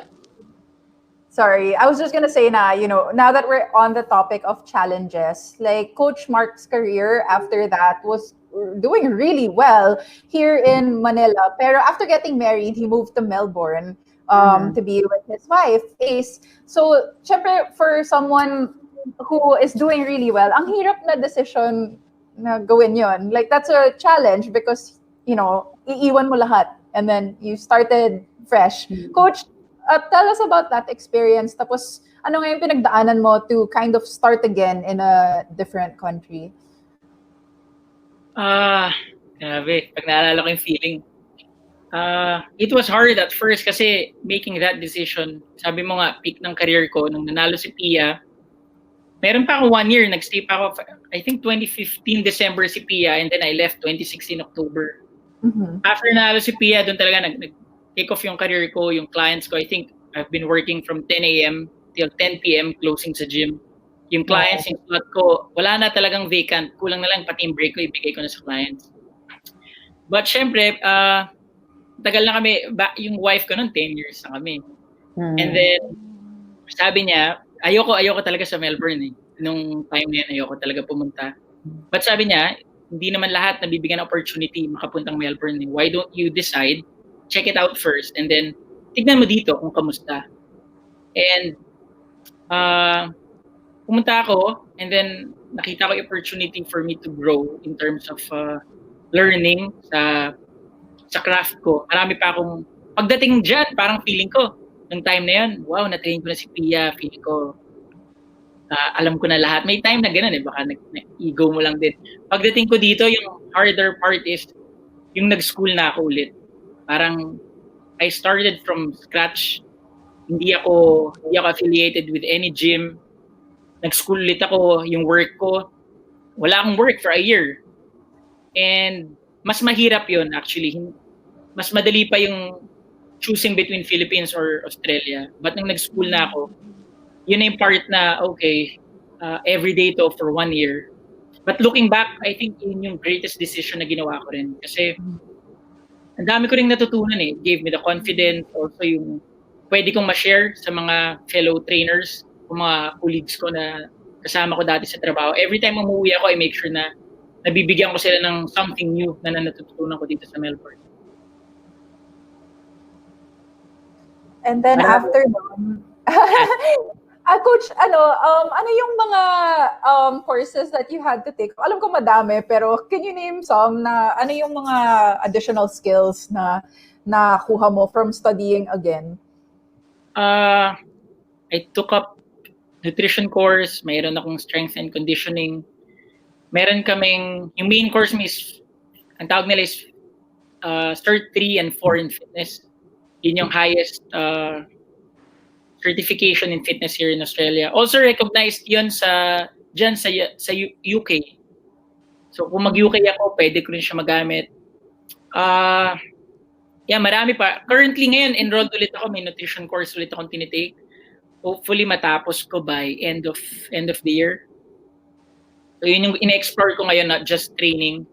Sorry, I was just gonna say now that we're on the topic of challenges, like Coach Mark's career after that was doing really well here in Manila. Pero after getting married, he moved to Melbourne to be with his wife, Ace. So, syempre, for someone who is doing really well, ang hirap na decision na gawin yon. Like, that's a challenge because, iiwan mo lahat and then you started fresh. Coach, tell us about that experience. Tapos, ano nga yung pinagdaanan mo to kind of start again in a different country? Grabe. Pag naalala ko yung feeling. It was hard at first kasi making that decision. Sabi mo nga, peak ng career ko, nung nanalo si Pia, meron pa ako 1 year, nagstay pa ako, I think 2015 December si Pia, and then I left 2016 October. Mm-hmm. After nanalo si Pia, doon talaga take off yung career ko, yung clients ko. I think I've been working from 10 a.m. till 10 p.m. closing sa gym. Yung clients, yung slot ko, wala na talagang vacant. Kulang na lang pati yung break ko, ibigay ko na sa clients. But syempre, tagal na kami, yung wife ko nun, 10 years na kami. And then, sabi niya, ayoko talaga sa Melbourne eh. Nung time na yan, ayoko talaga pumunta. But sabi niya, hindi naman lahat nabibigyan ng opportunity makapuntang Melbourne eh. Why don't you decide, check it out first, and then tignan mo dito kung kamusta. And pumunta ako, and then nakita ko yung opportunity for me to grow in terms of learning sa craft ko. Marami pa akong, pagdating dyan, parang feeling ko, nung time na yun, wow, na-train ko na si Pia, feeling ko, alam ko na lahat. May time na gano'n baka ego mo lang din. Pagdating ko dito, yung harder part is yung nag-school na ako ulit. Parang I started from scratch. Hindi ako affiliated with any gym. Nag-school ulit ako, yung work ko. Wala akong work for a year. And mas mahirap yun actually. Mas madali pa yung choosing between Philippines or Australia. But nung nag-school na ako, yun na yung part na, okay, everyday to for 1 year. But looking back, I think yun yung greatest decision na ginawa ko rin. Kasi ang dami ko rin natutunan It gave me the confidence, also yung pwede kong ma-share sa mga fellow trainers, o mga colleagues ko na kasama ko dati sa trabaho. Every time umuwi ako, I make sure na nabibigyan ko sila ng something new na natutunan ko dito sa Melbourne. And then after nun, Coach, ano yung mga courses that you had to take? Alam ko madami, pero can you name some na ano yung mga additional skills na nakuha mo from studying again? I took up nutrition course, mayroon akong strength and conditioning. Meron kaming, yung main course is, ang tawag nila is Cert 3 and 4 in fitness. Yun yung highest certification in fitness here in Australia. Also recognized yun sa UK. So kung mag-UK ako, pwede ko rin siya magamit. Marami pa. Currently ngayon, enrolled ulit ako. May nutrition course ulit akong tinitake. Hopefully matapos ko by end of the year. So yun yung ina-explore ko ngayon, not just training.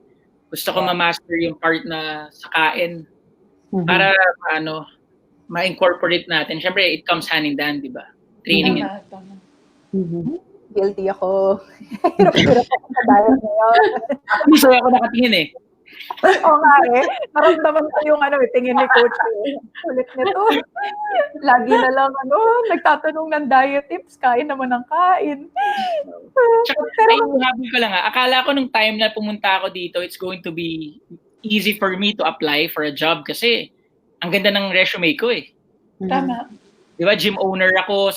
Gusto ko ma-master yung part na sa kain. Para ma-incorporate natin. Siyempre, it comes hand in hand, di ba? Training. Guilty ako. Hirap-hirap ako sa diet ngayon. Hindi sa'yo ako nakatingin Oo nga naramdaman ko yung tingin ni Coach. Ulit nito. Lagi na lang nagtatanong ng diet tips, kain naman ng kain. Pero habol ko lang akala ko nung time na pumunta ako dito, it's going to be easy for me to apply for a job kasi ang ganda ng resume ko Tama. Di ba, gym owner ako,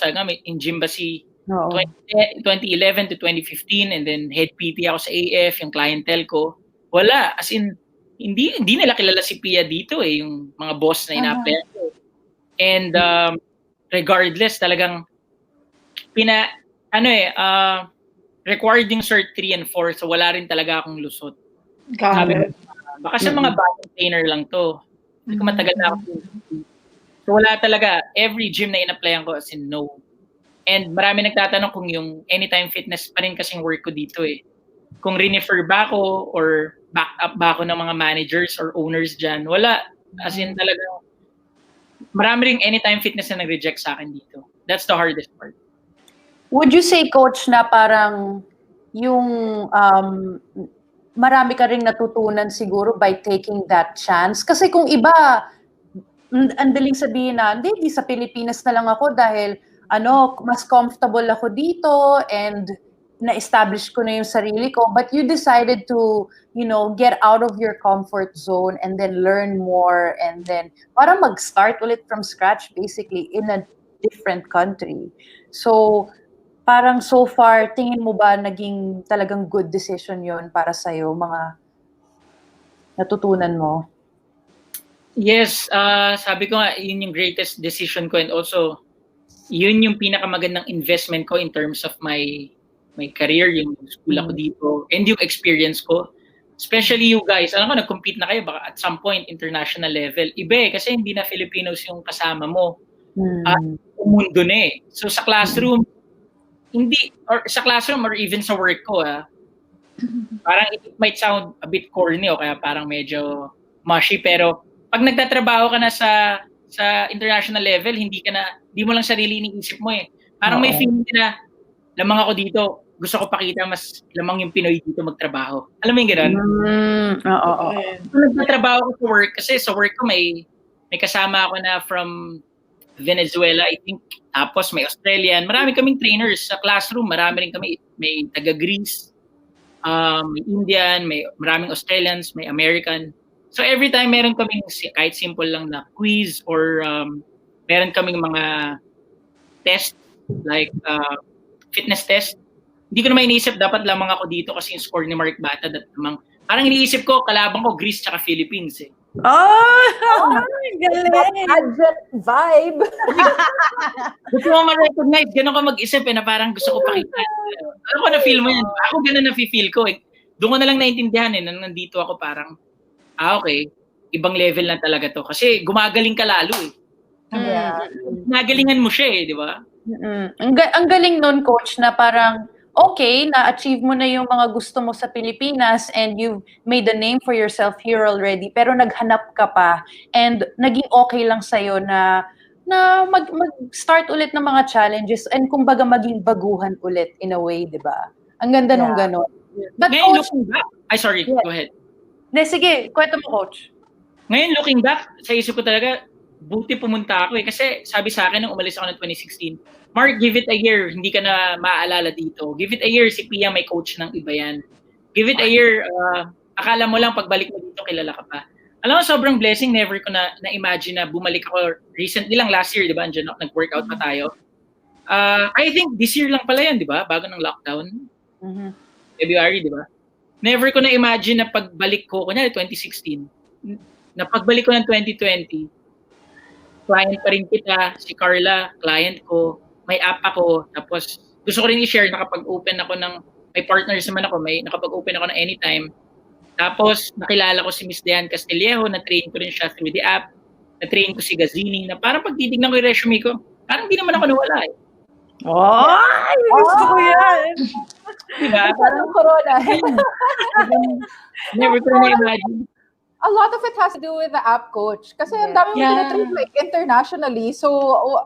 in gym ba 2011 to 2015 and then head PT ako sa AF, yung clientele ko. Wala, as in, hindi nila kilala si Pia dito yung mga boss na ina-apply ko. And regardless, talagang required yung Cert 3 and 4, so wala rin talaga akong lusot. Sabi, baka sa mga bagong trainer lang to. Hindi ko matagal na ako. So wala talaga. Every gym na in-applyan ko, as in no. And marami nagtatanong kung yung anytime fitness pa rin kasing work ko dito Kung refer ba ako or back up ba ako ng mga managers or owners dyan. Wala. As in talaga, marami ring anytime fitness na nag-reject sa akin dito. That's the hardest part. Would you say, Coach, na parang yung marami ka ring natutunan siguro by taking that chance? Kasi kung iba, ang daling sabihin na, hindi sa Pilipinas na lang ako dahil mas comfortable ako dito and na-establish ko na yung sarili ko. But you decided to, get out of your comfort zone and then learn more and then parang mag-start ulit from scratch basically in a different country. So, parang so far, tingin mo ba naging talagang good decision yon para sa'yo, mga natutunan mo? Yes, sabi ko nga, yun yung greatest decision ko and also, yun yung pinakamagandang investment ko in terms of my career, yung school ako dito, and yung experience ko. Especially you guys, alam ko, nag-compete na kayo, baka at some point, international level. Iba kasi hindi na Filipinos yung kasama mo. Umundo na So sa classroom, or even sa work ko, parang it might sound a bit corny o kaya parang medyo mushy, pero pag nagtatrabaho ka na sa international level, hindi mo lang sarili iniisip mo Parang may feeling na lamang ako dito, gusto ko pakita mas lamang yung Pinoy dito magtrabaho. Alam mo yung gano'n? So, nagtatrabaho ko sa work kasi sa work ko may kasama ako na from Venezuela, I think. Tapos may Australian. Marami kaming trainers sa classroom. Marami rin kami. May taga-Greece, may Indian, may maraming Australians, may American. So every time meron kaming kahit simple lang na quiz or meron kaming mga test like fitness test. Hindi ko naman iniisip, dapat lamang ako dito kasi yung score ni Mark Banta. Parang iniisip ko, kalaban ko Greece tsaka Philippines eh. Galing! Pageant vibe. Gusto mo ma-recognize, gano'n ka mag-isip na parang gusto ko pakita. Alam ko na-feel mo yan. Ako gano'n na-feel ko eh. Doon ko na lang naintindihan na nandito ako parang, okay, ibang level na talaga to. Kasi gumagaling ka lalo eh. Yeah. Nagalingan mo siya eh, di ba? Ang galing nun, coach, na parang, okay, na-achieve mo na yung mga gusto mo sa Pilipinas and you've made a name for yourself here already, pero naghanap ka pa and naging okay lang sa'yo na mag-start ulit ng mga challenges and kumbaga maging baguhan ulit in a way, di ba? Ang ganda nung gano'n. But Ngayon, coach, looking back, sorry, go ahead. sige, kwento mo, coach. Ngayon, looking back, sa isip ko talaga, buti pumunta ako eh. Kasi sabi sa akin nung umalis ako ng 2016, Mark, give it a year, hindi ka na maaalala dito. Give it a year, si Pia may coach ng iba yan. Give it a year, akala mo lang pagbalik mo dito, kilala ka pa. Alam mo, sobrang blessing, never ko na-imagine na bumalik ako recently lang, last year, di ba? Andiyan, nag-workout pa tayo. I think this year lang pala yan, di ba? Bago ng lockdown. February, di ba? Never ko na-imagine na pagbalik ko, kunyari 2016, na pagbalik ko ng 2020, client pa rin kita, si Carla, client ko, may app ako, tapos gusto ko rin i-share, nakapag-open ako may partners naman ako, nakapag-open ako ng anytime. Tapos, nakilala ko si Miss Diane Castillejo, na-train ko rin siya through the app, na-train ko si Gazini, na parang pag titignan ko yung resume ko, parang di naman ako nawala eh. Gusto ko yan! Diba? Parang corona. Never ko na-imagine. A lot of it has to do with the app, coach. Kasi ang dami mo tinatrain like internationally. So,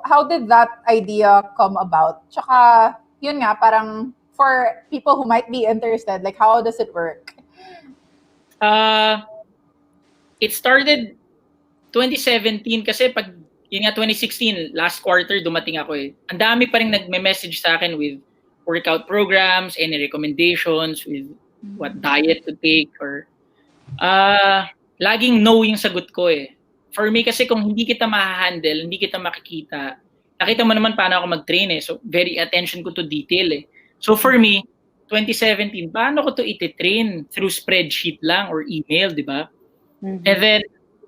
how did that idea come about? Tsaka, yun nga, parang for people who might be interested, like how does it work? It started 2017 kasi yun nga 2016, last quarter dumating ako eh. Ang dami pa rin nagme-message sa akin with workout programs, any recommendations, with what diet to take or laging no yung sagot ko eh. For me kasi kung hindi kita ma-handle, hindi kita makikita, nakita mo naman paano ako mag-train eh. So very attention ko to detail eh. So for me, 2017, paano ko to iti-train? Through spreadsheet lang or email, di ba? And then,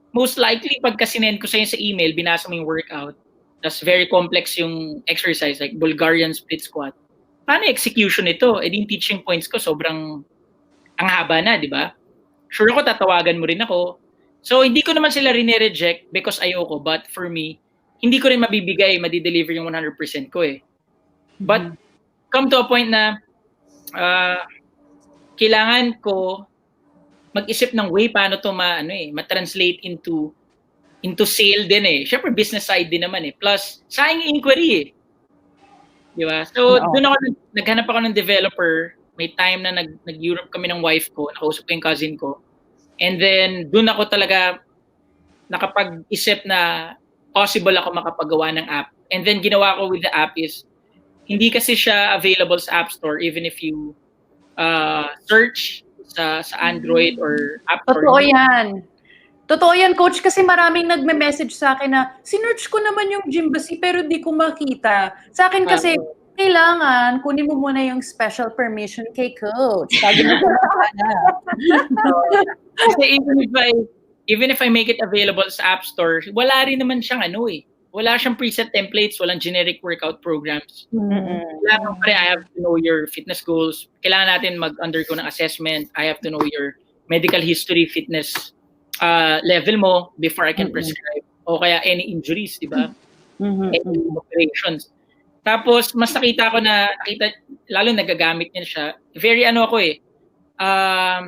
most likely, pagka sinend ko sa'yo sa email, binasa mo yung workout, tas very complex yung exercise, like Bulgarian split squat. Paano execution ito? Eh, yung teaching points ko, sobrang ang haba na, di ba? Sure ako, tatawagan mo rin ako. So, hindi ko naman sila rinireject because ayoko. But for me, hindi ko rin mabibigay, madideliver yung 100% ko eh. But, come to a point na kailangan ko mag-isip ng way paano to ma-translate into sale din eh. Siyempre, business side din naman eh. Plus, sayang inquiry eh. Di ba? So, doon ako, naghanap ako ng developer. May time na nag-Europe kami ng wife ko, nakausap ko yung cousin ko. And then, doon ako talaga nakapag-isip na possible ako makapagawa ng app. And then, ginawa ko with the app is, hindi kasi siya available sa App Store even if you search sa Android or App Store. Totoo yan, coach, kasi maraming nagme-message sa akin na sinearch ko naman yung Gymbassy pero di ko makita. Sa akin kasi, kailangan kunin mo muna yung special permission kay coach. Sabi mo kasi even if I make it available sa App Store, wala rin naman siyang wala siyang preset templates, walang generic workout programs. Kailangan pa rin, I have to know your fitness goals. Kailangan natin mag-undergo ng assessment. I have to know your medical history, fitness level mo before I can prescribe. O kaya any injuries, di ba? Any operations. Tapos, mas nakita ko lalo nagagamit niya siya. Very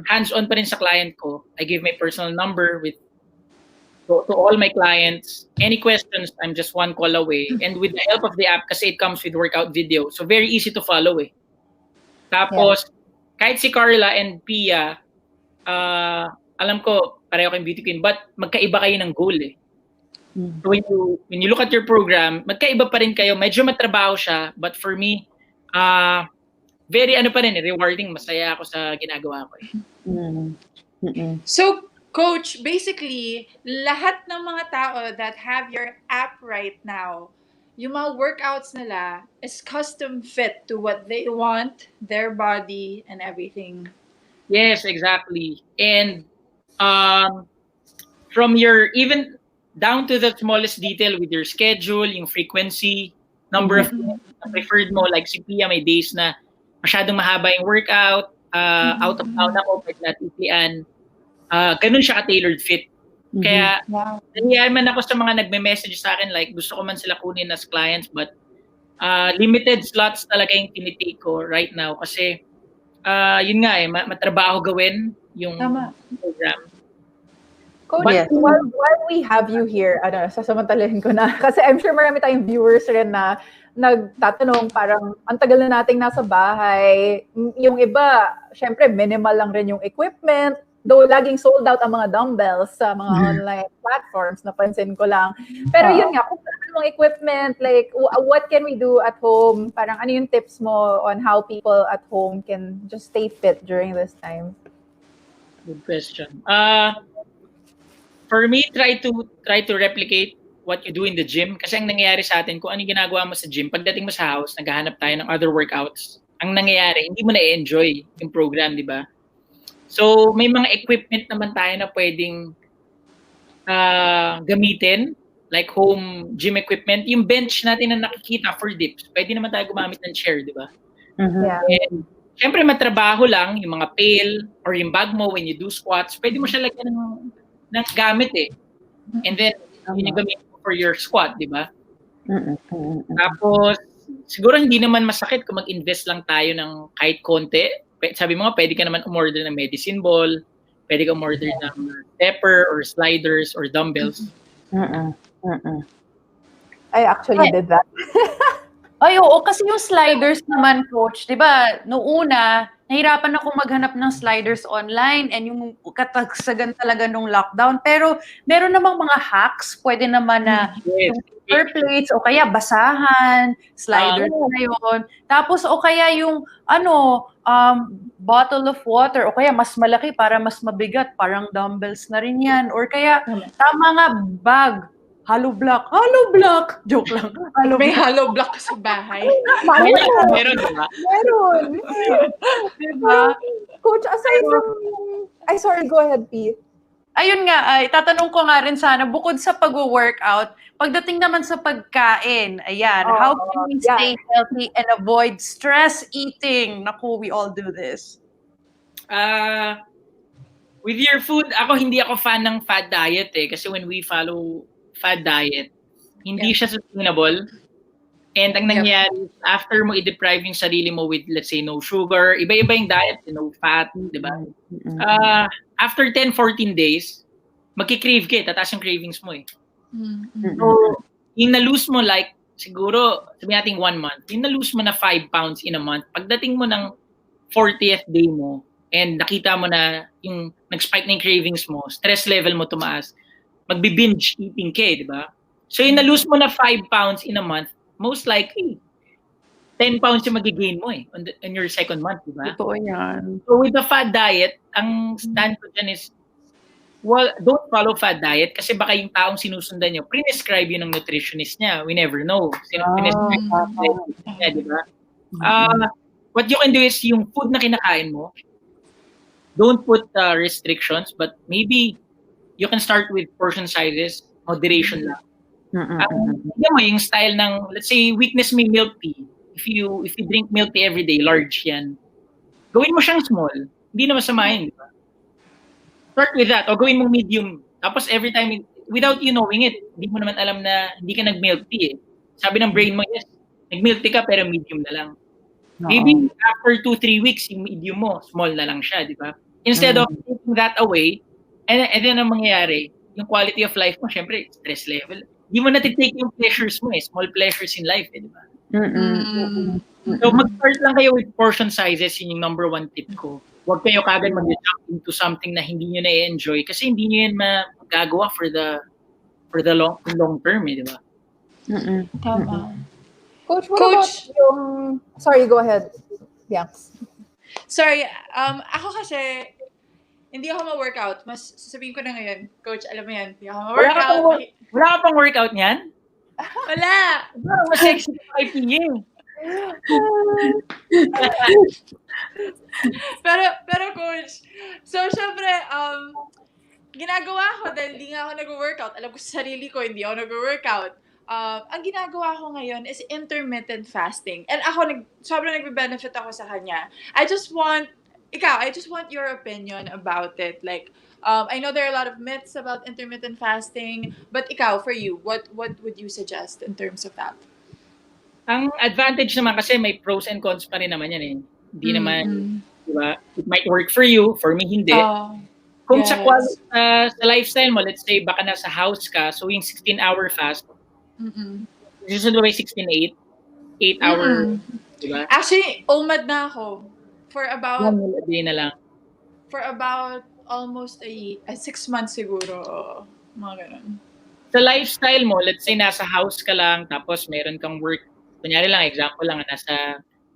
hands-on pa rin sa client ko. I give my personal number to all my clients. Any questions, I'm just one call away. And with the help of the app, kasi it comes with workout video. So, very easy to follow eh. Tapos, kahit si Carla and Pia, alam ko, pareho kayong beauty queen, but magkaiba kayo ng goal eh. So when you look at your program, magkaiba pa rin kayo. Medyo matrabaho siya, but for me, very pa rin, rewarding, masaya ako sa ginagawa ko eh. So, Coach, basically, lahat ng mga tao that have your app right now, yung mga workouts nila is custom fit to what they want, their body, and everything. Yes, exactly. And um, from your even down to the smallest detail with your schedule, yung frequency, number of Mhm. preferred mo, like si Pia may days na masyadong mahaba yung workout, out of town ako, pwede natin ganun siya ka-tailored fit. Kaya Wow. nangyayari ako sa mga nagme-message sa akin, like gusto ko man sila kunin as clients, but limited slots talaga yung tinitake ko right now kasi yun nga matrabaho gawin yung Tama. program. Coach, Yes. while we have you here, sasamantalahin ko na. Kasi I'm sure marami tayong viewers rin na nagtatanong parang ang tagal na nating nasa bahay. Yung iba, syempre minimal lang rin yung equipment. Though laging sold out ang mga dumbbells sa mga online platforms, napansin ko lang. Pero yun nga, kung ano mga equipment, like what can we do at home? Parang ano yung tips mo on how people at home can just stay fit during this time? Good question. For me, try to replicate what you do in the gym. Kasi ang nangyayari sa atin, kung ano yung ginagawa mo sa gym, pagdating mo sa house, naghahanap tayo ng other workouts. Ang nangyayari, hindi mo na-enjoy yung program, di ba? So, may mga equipment naman tayo na pwedeng gamitin, like home gym equipment. Yung bench natin na nakikita for dips, pwede naman tayo gumamit ng chair, di ba? Yeah. And, syempre, matrabaho lang, yung mga pail, or yung bag mo when you do squats, pwede mo siya lagyan ng gamit eh. And then, yun yung gamit mo for your squat, di ba? Tapos, siguro hindi naman masakit kung mag-invest lang tayo ng kahit konti. Sabi mo nga, pwede ka naman umorder ng medicine ball, pwede ka umorder ng stepper or sliders or dumbbells. I actually did that. Ay, oo, kasi yung sliders naman, Coach, di ba, noong una, nahirapan ako maghanap ng sliders online and yung katagsagan talaga nung lockdown. Pero meron namang mga hacks, pwede naman na yung paper plates o kaya basahan, sliders na yun. Tapos o kaya yung bottle of water o kaya mas malaki para mas mabigat, parang dumbbells na rin yan. Or kaya tama nga, bag. Hollow block. Joke lang. May hollow block sa bahay. Meron, diba? Meron. Diba? Coach, aside from... Ay, sorry. Go ahead, Pete. Ayun nga, tatanong ko nga rin sana, bukod sa pag-workout, pagdating naman sa pagkain, ayan, how can we stay healthy and avoid stress eating? Naku, we all do this. With your food, hindi ako fan ng fad diet eh. Kasi when we follow fad diet, hindi siya sustainable. And ang nangyayari, after mo i-deprive yung sarili mo with, let's say, no sugar, iba-iba yung diet, no fat, di ba? After 10-14 days, magki-crave ka eh, tataas yung cravings mo eh. So, yung na-lose mo like, siguro, sabi natin 1 month, yung na-lose mo na 5 pounds in a month, pagdating mo ng 40th day mo, and nakita mo na yung nag-spike na yung cravings mo, stress level mo tumaas, magbi-binge eating ka, di ba? So yung na-lose mo na 5 pounds in a month, most likely, 10 pounds yung magigain mo eh, on your second month, di ba? Totoo yan. So with the fad diet, ang stand ko dyan is, well, don't follow fad diet kasi baka yung taong sinusundan nyo, prescribe yun ng nutritionist niya. We never know. Prescribe niya, di ba? What you can do is yung food na kinakain mo, don't put restrictions, but maybe you can start with portion sizes, moderation lang. Tignan mo yung style ng, let's say, weakness may milk tea. If you drink milk tea every day, large yan. Gawin mo siyang small. Hindi na masamahin, di ba? Start with that. O gawin mong medium. Tapos every time, without you knowing it, hindi mo naman alam na hindi ka nag-milk tea eh. Sabi ng brain mo, yes, nag-milk tea ka pero medium na lang. Maybe after 2-3 weeks, yung medium mo, small na lang siya, di ba? Instead of taking that away, and then ang mangyayari, yung quality of life mo, syempre, stress level. Hindi mo natitake yung pleasures mo eh, small pleasures in life eh, di ba? So mag-start lang kayo with portion sizes, yun yung number 1 tip ko. Huwag kayo kagad mag-jump into something na hindi nyo na-enjoy kasi hindi nyo yan magagawa for the long term eh, di ba? Tama. Coach, what about yung... Sorry, go ahead. Yeah. Sorry, ako kasi, hindi ako ma-workout. Mas sasabihin ko na ngayon, Coach, alam mo yan, hindi ako ma-workout. Wala ka pang workout niyan? Wala. Parang mas sexy ka kay PA. Pero coach, so syempre, ginagawa ko dahil di nga ako nag-workout. Alam ko sa sarili ko, hindi ako nag-workout. Ang ginagawa ko ngayon is intermittent fasting. And ako, sobrang nagbe-benefit ako sa kanya. I just want your opinion about it. Like, I know there are a lot of myths about intermittent fasting, but ikaw, for you, what would you suggest in terms of that? Ang advantage naman kasi may pros and cons pa rin naman yan eh. Hindi naman, di ba? It might work for you, for me hindi. Kung sa lifestyle mo, let's say baka nasa house ka, so yung 16-hour fast, susunod ba yung 16-8? 8-hour, di ba? Actually, ulmad na ako. For about, 1 meal a day na lang. For about almost 6 months siguro. Mga ganun. Sa lifestyle mo, let's say nasa house ka lang, tapos meron kang work. Kunyari lang, example lang,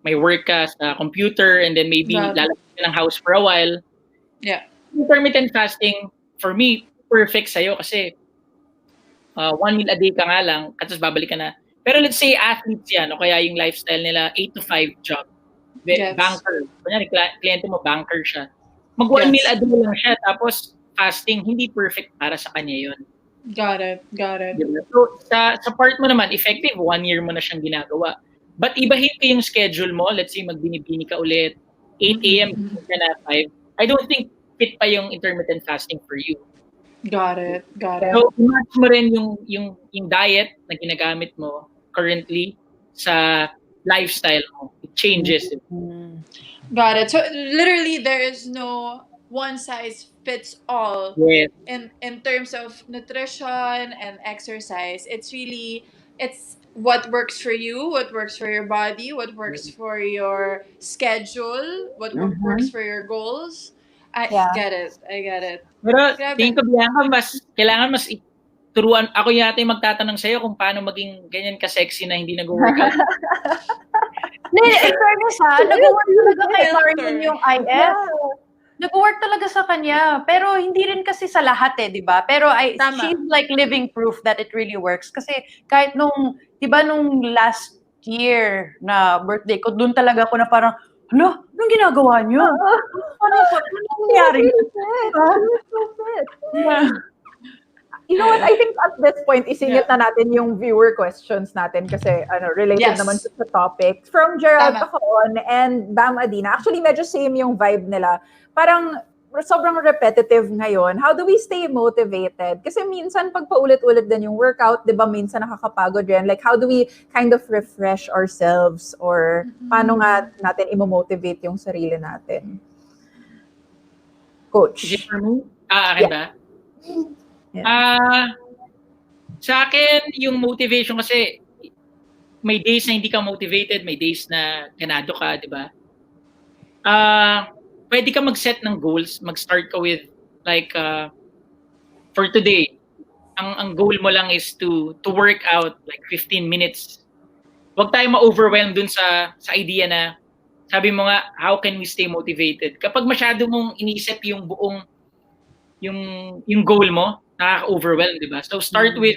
may work ka sa computer, and then maybe lalabas ka ng house for a while. Yeah. Intermittent fasting, for me, perfect sa'yo kasi 1 meal a day ka nga lang, tapos babalik ka na. Pero let's say athletes yan, o kaya yung lifestyle nila, 8 to 5 job. Yes. Banker. Kunyari, kliyente mo, banker siya. Mag 1 meal a day lang siya, tapos fasting, hindi perfect para sa kanya yun. Got it. So, sa part mo naman, effective, 1 year mo na siyang ginagawa. But ibahin ko yung schedule mo, let's say magbinibini ka ulit, 8 a.m. ka na 5. I don't think fit pa yung intermittent fasting for you. Got it. So, match mo rin yung diet na ginagamit mo currently sa lifestyle mo. It changes. Got it. So, literally, there is no one size fits all in terms of nutrition and exercise. It's what works for you, what works for your body, what works for your schedule, what works for your goals. I get it. Pero tingin ko, Bianca, kailangan mas turuan. Ako yata yung magtatanong sa'yo kung paano maging ganyan ka-sexy na hindi nag-workout. In fairness nag-work talaga kay Marlon yung IF. Nag-work talaga sa kanya. Pero hindi rin kasi sa lahat di ba? Pero she's like living proof that it really works. Kasi kahit nung last year na birthday ko, doon talaga ako na parang, anong ginagawa niyo? Ano nangyari? You know what? I think at this point, isingit na natin yung viewer questions natin kasi related naman sa topic. From Gerald Cajon and Bam Adina. Actually, medyo same yung vibe nila. Parang sobrang repetitive ngayon. How do we stay motivated? Kasi minsan pag paulit-ulit din yung workout, di ba, minsan nakakapagod rin. Like, how do we kind of refresh ourselves? Or paano nga natin imomotivate yung sarili natin? Coach. Is it for me? Akin ba? Sa akin, yung motivation kasi may days na hindi ka motivated, may days na ganado ka, di ba? Pwede ka mag-set ng goals, mag-start ka with like for today, ang goal mo lang is to work out like 15 minutes. Huwag tayo ma-overwhelm dun sa idea na sabi mo nga, how can we stay motivated? Kapag masyado mong iniisip yung buong yung goal mo, nakaka-overwhelm, di ba? So start with,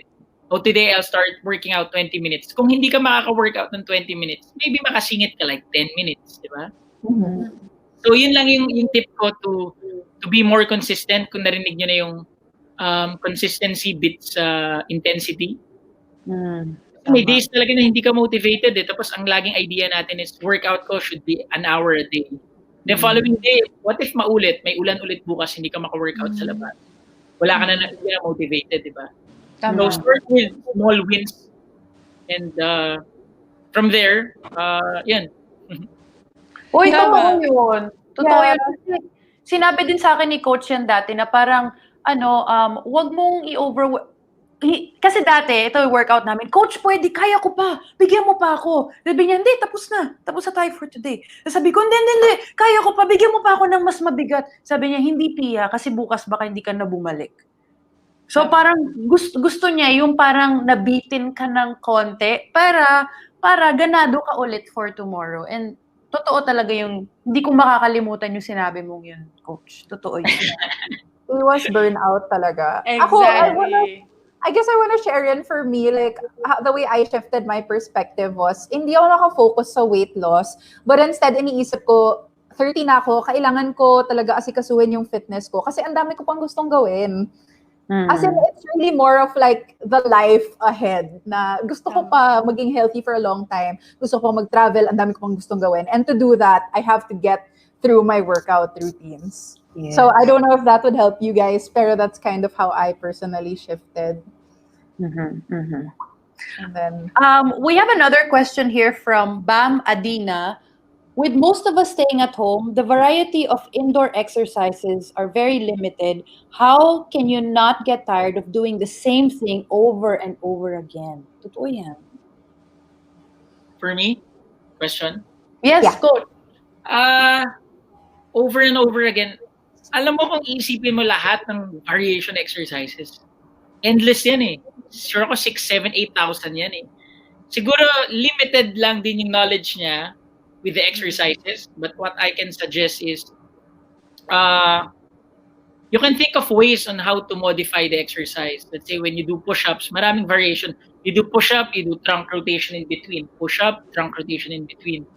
today I'll start working out 20 minutes. Kung hindi ka makaka-workout ng 20 minutes, maybe makasingit ka like 10 minutes, di ba? So yun lang yung tip ko to be more consistent. Kung narinig nyo na yung consistency beats intensity. May days talaga na hindi ka motivated tapos ang laging idea natin is workout ko should be an hour a day. The following day, what if maulit? May ulan ulit bukas, hindi ka maka-workout sa labas. Wala ka na motivated, di ba? So start with small wins and from there, yan. Uy, totoo yun. Totoo yun. Sinabi din sa akin ni Coach yan dati na parang, wag mong kasi dati, ito yung workout namin, Coach, pwede, kaya ko pa, bigyan mo pa ako. Sabi niya, hindi, tapos na tayo for today. Sabi ko, hindi, kaya ko pa, bigyan mo pa ako ng mas mabigat. Sabi niya, hindi, Pia, kasi bukas baka hindi ka na bumalik. So parang gusto niya yung parang nabitin ka ng konti para ganado ka ulit for tomorrow. And totoo talaga yung, hindi ko makakalimutan yung sinabi mong yun, Coach. Totoo yun. It was burnout talaga. Exactly. I guess I want to share yun for me, like, the way I shifted my perspective was, hindi ako nakafocus sa weight loss, but instead, iniisip ko, 30 na ako, kailangan ko talaga asikasuhin yung fitness ko kasi ang dami ko pang gustong gawin. As in, it's really more of like the life ahead na gusto ko pa maging healthy for a long time. Gusto ko mag-travel, ang dami ko pang gustong gawin. And to do that, I have to get through my workout routines. Yes. So I don't know if that would help you guys, pero that's kind of how I personally shifted. And then We have another question here from Bam Adina. With most of us staying at home, the variety of indoor exercises are very limited. How can you not get tired of doing the same thing over and over again? Totoo yan. For me, question? Yes, Yeah. coach. Over and over again, alam mo kung isipin mo lahat ng variation exercises, endless yan eh. Sure ako 6, 7, 8,000 yan eh. Siguro limited lang din yung knowledge niya with the exercises, but what I can suggest is you can think of ways on how to modify the exercise. Let's say when you do push-ups, maraming variation. You do push-up, you do trunk rotation in between. Push-up, trunk rotation in between.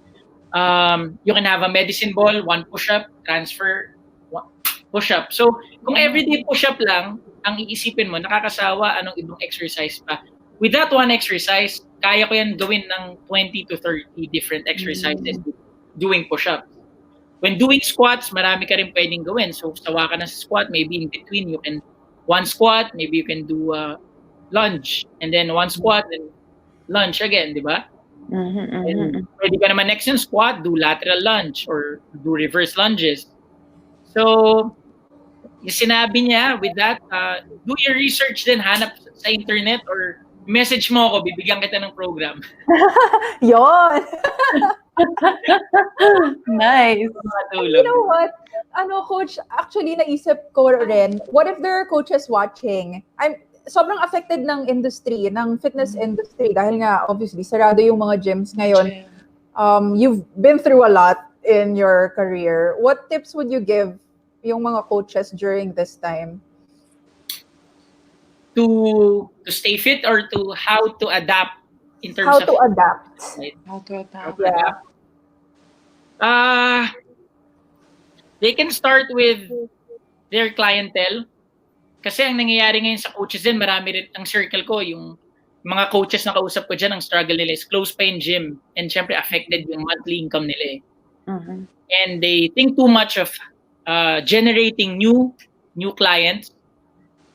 You can have a medicine ball, one push-up, transfer, one push-up. So, kung everyday push-up lang, ang iisipin mo, nakakasawa, anong ibang exercise pa. With that one exercise, kaya ko yan gawin ng 20 to 30 different exercises doing push-ups. When doing squats, marami ka rin pwedeng gawin. So, sawa ka na sa squat, maybe in between, you can, one squat, maybe you can do lunge. And then one squat, then lunge again, di ba? And pwede ka naman next yung squat, do lateral lunge or do reverse lunges. So, yung sinabi niya, with that, do your research din, hanap sa internet or message mo ako, bibigyan kita ng program. Yon. Nice. You know what? Coach, actually naisip ko rin, what if there are coaches watching? Sobrang affected ng industry, ng fitness industry dahil nga obviously sarado yung mga gyms ngayon. You've been through a lot in your career. What tips would you give yung mga coaches during this time? To stay fit or to how to adapt in terms How of to adapt. Right? How to adapt. They can start with their clientele. Kasi ang nangyayari ngayon sa coaches din, marami rin ang circle ko, yung mga coaches na kausap ko dyan, ang struggle nila is close pa yung gym. And syempre affected yung monthly income nila eh. And they think too much of generating new clients.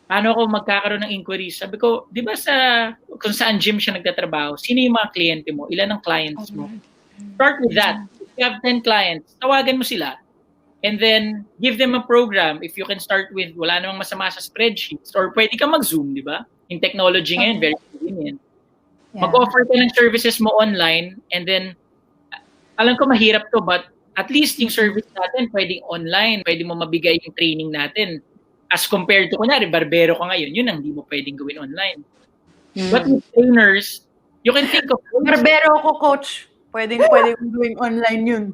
Paano ako magkakaroon ng inquiries? Sabi ko, di ba kung saan gym siya nagtatrabaho, sino yung mga kliyente mo? Ilan ang clients mo? Start with that. If you have 10 clients, tawagan mo sila. And then, give them a program. If you can start with, wala namang masama sa spreadsheets. Or pwede ka mag-Zoom, di ba? In technology ngayon, very convenient. Yeah. Mag-offer ka ng services mo online. And then, alam ko mahirap to, but at least yung service natin, pwedeng online. Pwede mo mabigay yung training natin. As compared to, kunyari, barbero ka ngayon, yun ang di mo pwedeng gawin online. But with trainers, you can think of... Barbero ko, coach. Pwedeng doing online yun.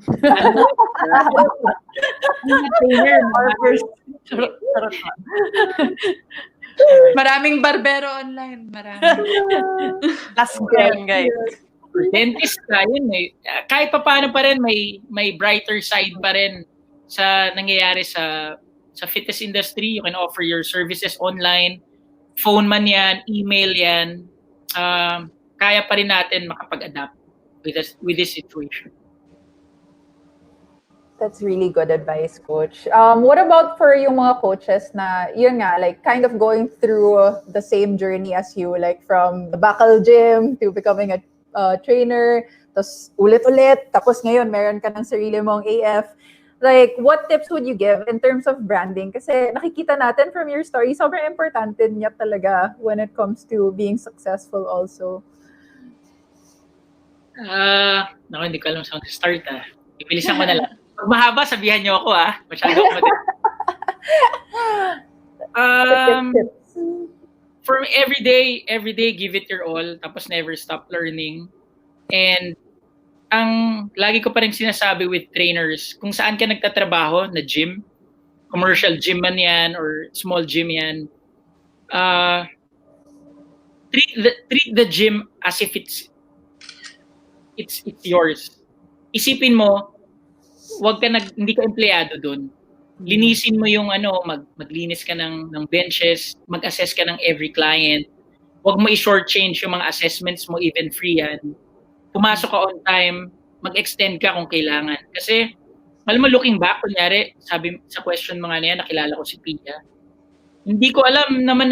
Maraming barbero online. Maraming. Last game, guys. Dentist ka, yun eh. Kahit pa paano pa rin, may brighter side pa rin sa nangyayari sa fitness industry. You can offer your services online, phone man yan, email yan. Kaya pa rin natin makapag-adapt with this situation. That's really good advice, coach. What about for yung mga coaches na, yun nga, like kind of going through the same journey as you, like from the Bakal gym to becoming a trainer, tapos ulit-ulit, tapos ngayon meron ka ng sarili mong AF. Like, what tips would you give in terms of branding? Kasi nakikita natin from your story, sobrang importante niya talaga when it comes to being successful also. Naku, hindi ko alam saan start Ibilisan ko na lang. Pag mahaba, sabihan niyo ako Masyado ako For me, every day, give it your all, tapos never stop learning. And ang lagi ko pa rin sinasabi with trainers, kung saan ka nagtatrabaho na gym, commercial gym man yan or small gym yan, treat the gym as if it's yours. Isipin mo, hindi ka empleyado doon. Linisin mo yung maglinis ka ng benches, mag-assess ka ng every client. Huwag mo i-shortchange yung mga assessments mo, even free yan. Pumasok ka on time, mag-extend ka kung kailangan. Kasi, alam mo, looking back, kunyari, sabi sa question mga na yan, nakilala ko si Pia. Hindi ko alam naman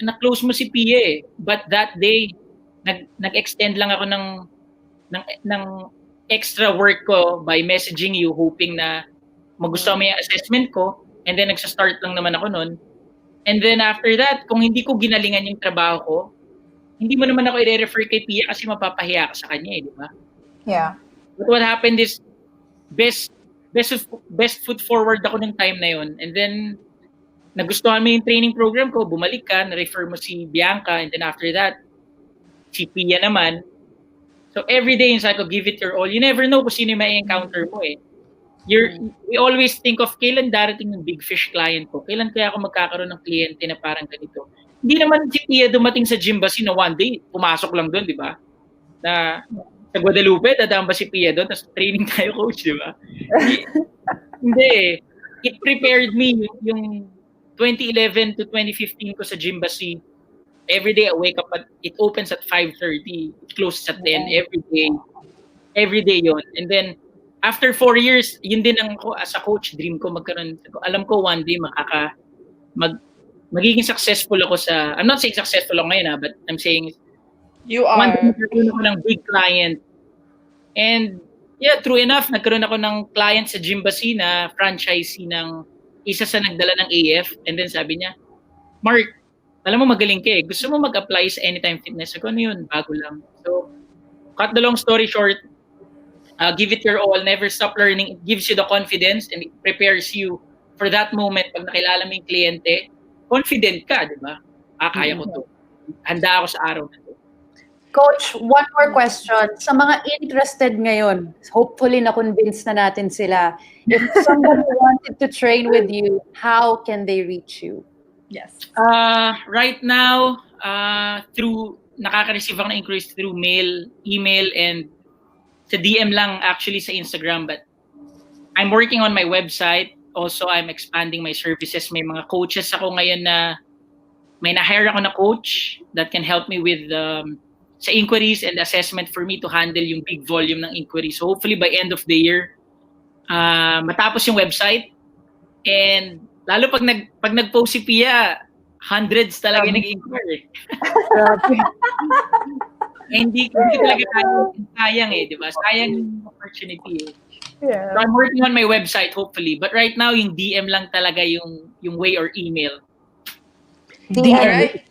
na-close mo si Pia eh. But that day, nag-extend lang ako ng extra work ko by messaging you, hoping na magustuhan mo yung assessment ko, and then nagsa-start lang naman ako nun. And then after that, kung hindi ko ginalingan yung trabaho ko, hindi mo naman ako i-refer kay Pia kasi mapapahiya ka sa kanya eh, di ba? Yeah. But what happened is, best foot forward ako ng time na yon. And then, nagustuhan mo yung training program ko, bumalik ka, na-refer mo si Bianca, and then after that, si Pia naman. So every day, yung sabi ko, give it your all. You never know kung sino yung may encounter mo eh. We always think of kailan darating yung big fish client ko. Kailan kaya ako magkakaroon ng kliyente na parang ganito. Hindi naman si Pia dumating sa gym ba na one day, pumasok lang doon, di ba? Na sa Guadalupe, dadaan ba si Pia doon? Tapos training tayo, coach, di ba? Hindi eh. It prepared me yung 2011 to 2015 ko sa Gymbassy. Every day I wake up it opens at 5:30. It closes at 10 every day. Every day yon. And then after 4 years, yun din ang ako as a coach, dream ko magkaroon. Alam ko one day magiging successful ako sa, I'm not saying successful ako ngayon but I'm saying You one day are. nagkaroon ako ng big client. And yeah, true enough, nagkaroon ako ng client sa Gymbassy na franchisee ng isa sa nagdala ng AF. And then sabi niya, Mark, alam mo magaling ka eh. Gusto mo mag-apply sa Anytime Fitness? Ako, ano yun? Bago lang. So, cut the long story short, give it your all. Never stop learning. It gives you the confidence and it prepares you for that moment. Pag nakilala mo yung kliyente, confident ka, di ba? Kaya ko to. Handa ako sa araw na to. Coach, one more question. Sa mga interested ngayon, hopefully na-convince na natin sila. If somebody wanted to train with you, how can they reach you? Yes. Right now, nakaka-receive ako ng inquiries through mail, email, and sa DM lang actually sa Instagram. But I'm working on my website. Also, I'm expanding my services. May mga coaches ako ngayon na may na-hire ako na coach that can help me with sa inquiries and assessment for me to handle yung big volume ng inquiries. So hopefully by end of the year, matapos yung website. And lalo pag nag-post si Pia, hundreds talaga nag-inquire. Hindi talaga sayang eh, di ba? Sayang yung opportunity eh. Yeah. So I'm working on my website hopefully. But right now, yung DM lang talaga yung way or email. Alright.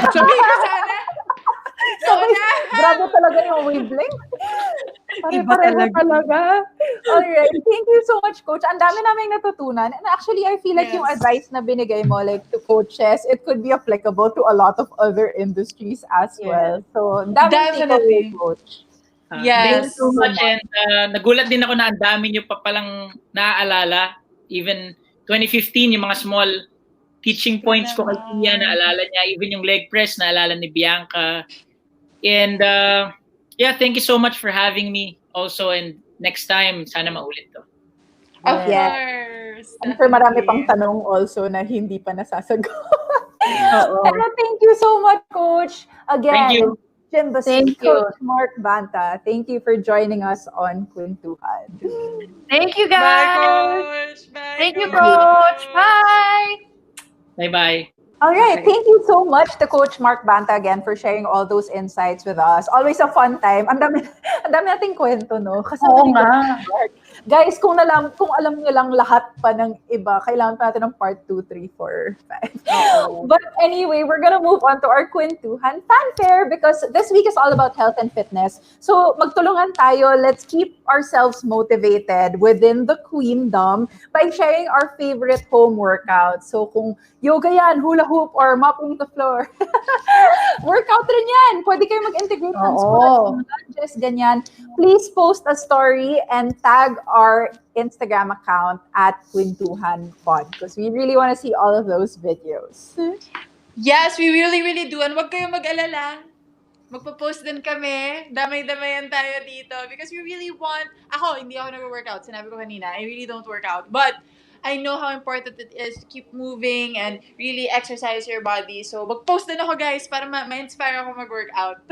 Sabi ka sana. Grabe talaga yung wavelength. Pare-pareho talaga. Alright. Thank you so much, Coach. Ang dami naming natutunan. And actually, I feel like yung advice na binigay mo, like to coaches, it could be applicable to a lot of other industries as well. So, Definitely. Coach. Yes. Thank you so much. And nagulat din ako na ang dami nyo pa palang naaalala. Even 2015, yung mga small teaching points ko kay Pia, naalala niya. Even yung leg press, naalala ni Bianca. And yeah, thank you so much for having me also. And next time, sana maulit to. Of course. And for marami pang tanong also na hindi pa nasasagot. Pero thank you so much, Coach. Again, Thank you. Gymbassy Coach Mark Banta. Thank you for joining us on Queentuhan. Thank you, Bye, guys. Coach. Bye, Thank you, Coach. Bye. Bye-bye. All right. Thank you so much to Coach Mark Banta again for sharing all those insights with us. Always a fun time. Ang dami nating kwento, no? Kasi Oo nga. Guys, kung alam niyo lang lahat pa ng iba, kailangan pa natin ng part 2, 3, 4, 5. But anyway, we're gonna move on to our Queentuhan fanfare because this week is all about health and fitness. So magtulungan tayo. Let's keep ourselves motivated within the Queendom by sharing our favorite home workouts. So kung yoga yan, hula hoop, or mopping the floor, workout rin yan. Pwede kayo mag-integrate ng squats, lunges, ganyan. Please post a story and tag our Instagram account at Queentuhan Pod because we really want to see all of those videos. Yes, we really, really do. And wag kayong mag-alala. Magpo-post din kami. Damay-damayan tayo dito. Because we really want... Ako, hindi ako nag-workout. Sinabi ko kanina, I really don't work out. But I know how important it is to keep moving and really exercise your body. So, mag-post din ako, guys, para ma-inspire ako mag-workout.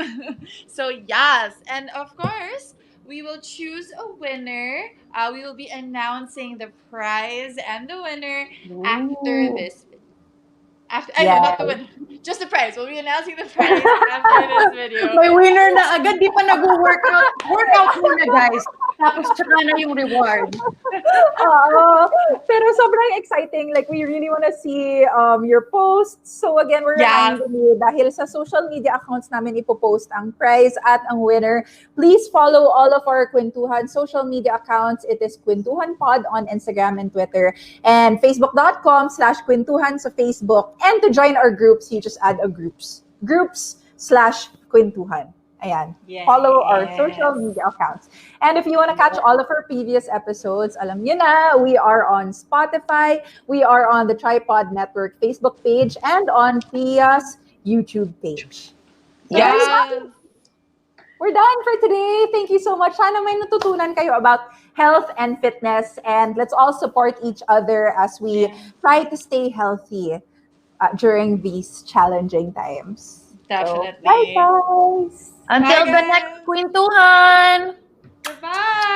So, yes. And of course, we will choose a winner. We will be announcing the prize and the winner after Ooh. this. No, not the winner. Just the prize. We'll be announcing the prize after this video. May winner na agad, di pa nag-workout. Workout muna, guys. Tapos tsaka na yung reward. Pero sobrang exciting. Like, we really want to see your posts. So again, we're Yes. reminding you, dahil sa social media accounts namin ipopost ang prize at ang winner, please follow all of our Queentuhan social media accounts. It is Queentuhan Pod on Instagram and Twitter, and facebook.com/Queentuhan sa Facebook. And to join our groups, you just add a groups/Queentuhan. Ayan. Yes. Follow our social media accounts. And if you want to catch all of our previous episodes, alam nyo na, we are on Spotify, we are on the Tripod Network Facebook page, and on Pia's YouTube page. So Yes. we're done for today. Thank you so much. Sana may natutunan kayo about health and fitness, and let's all support each other as we try to stay healthy during these challenging times. Definitely. So, bye guys! Until Bye, the guys. next Queentuhan! Goodbye.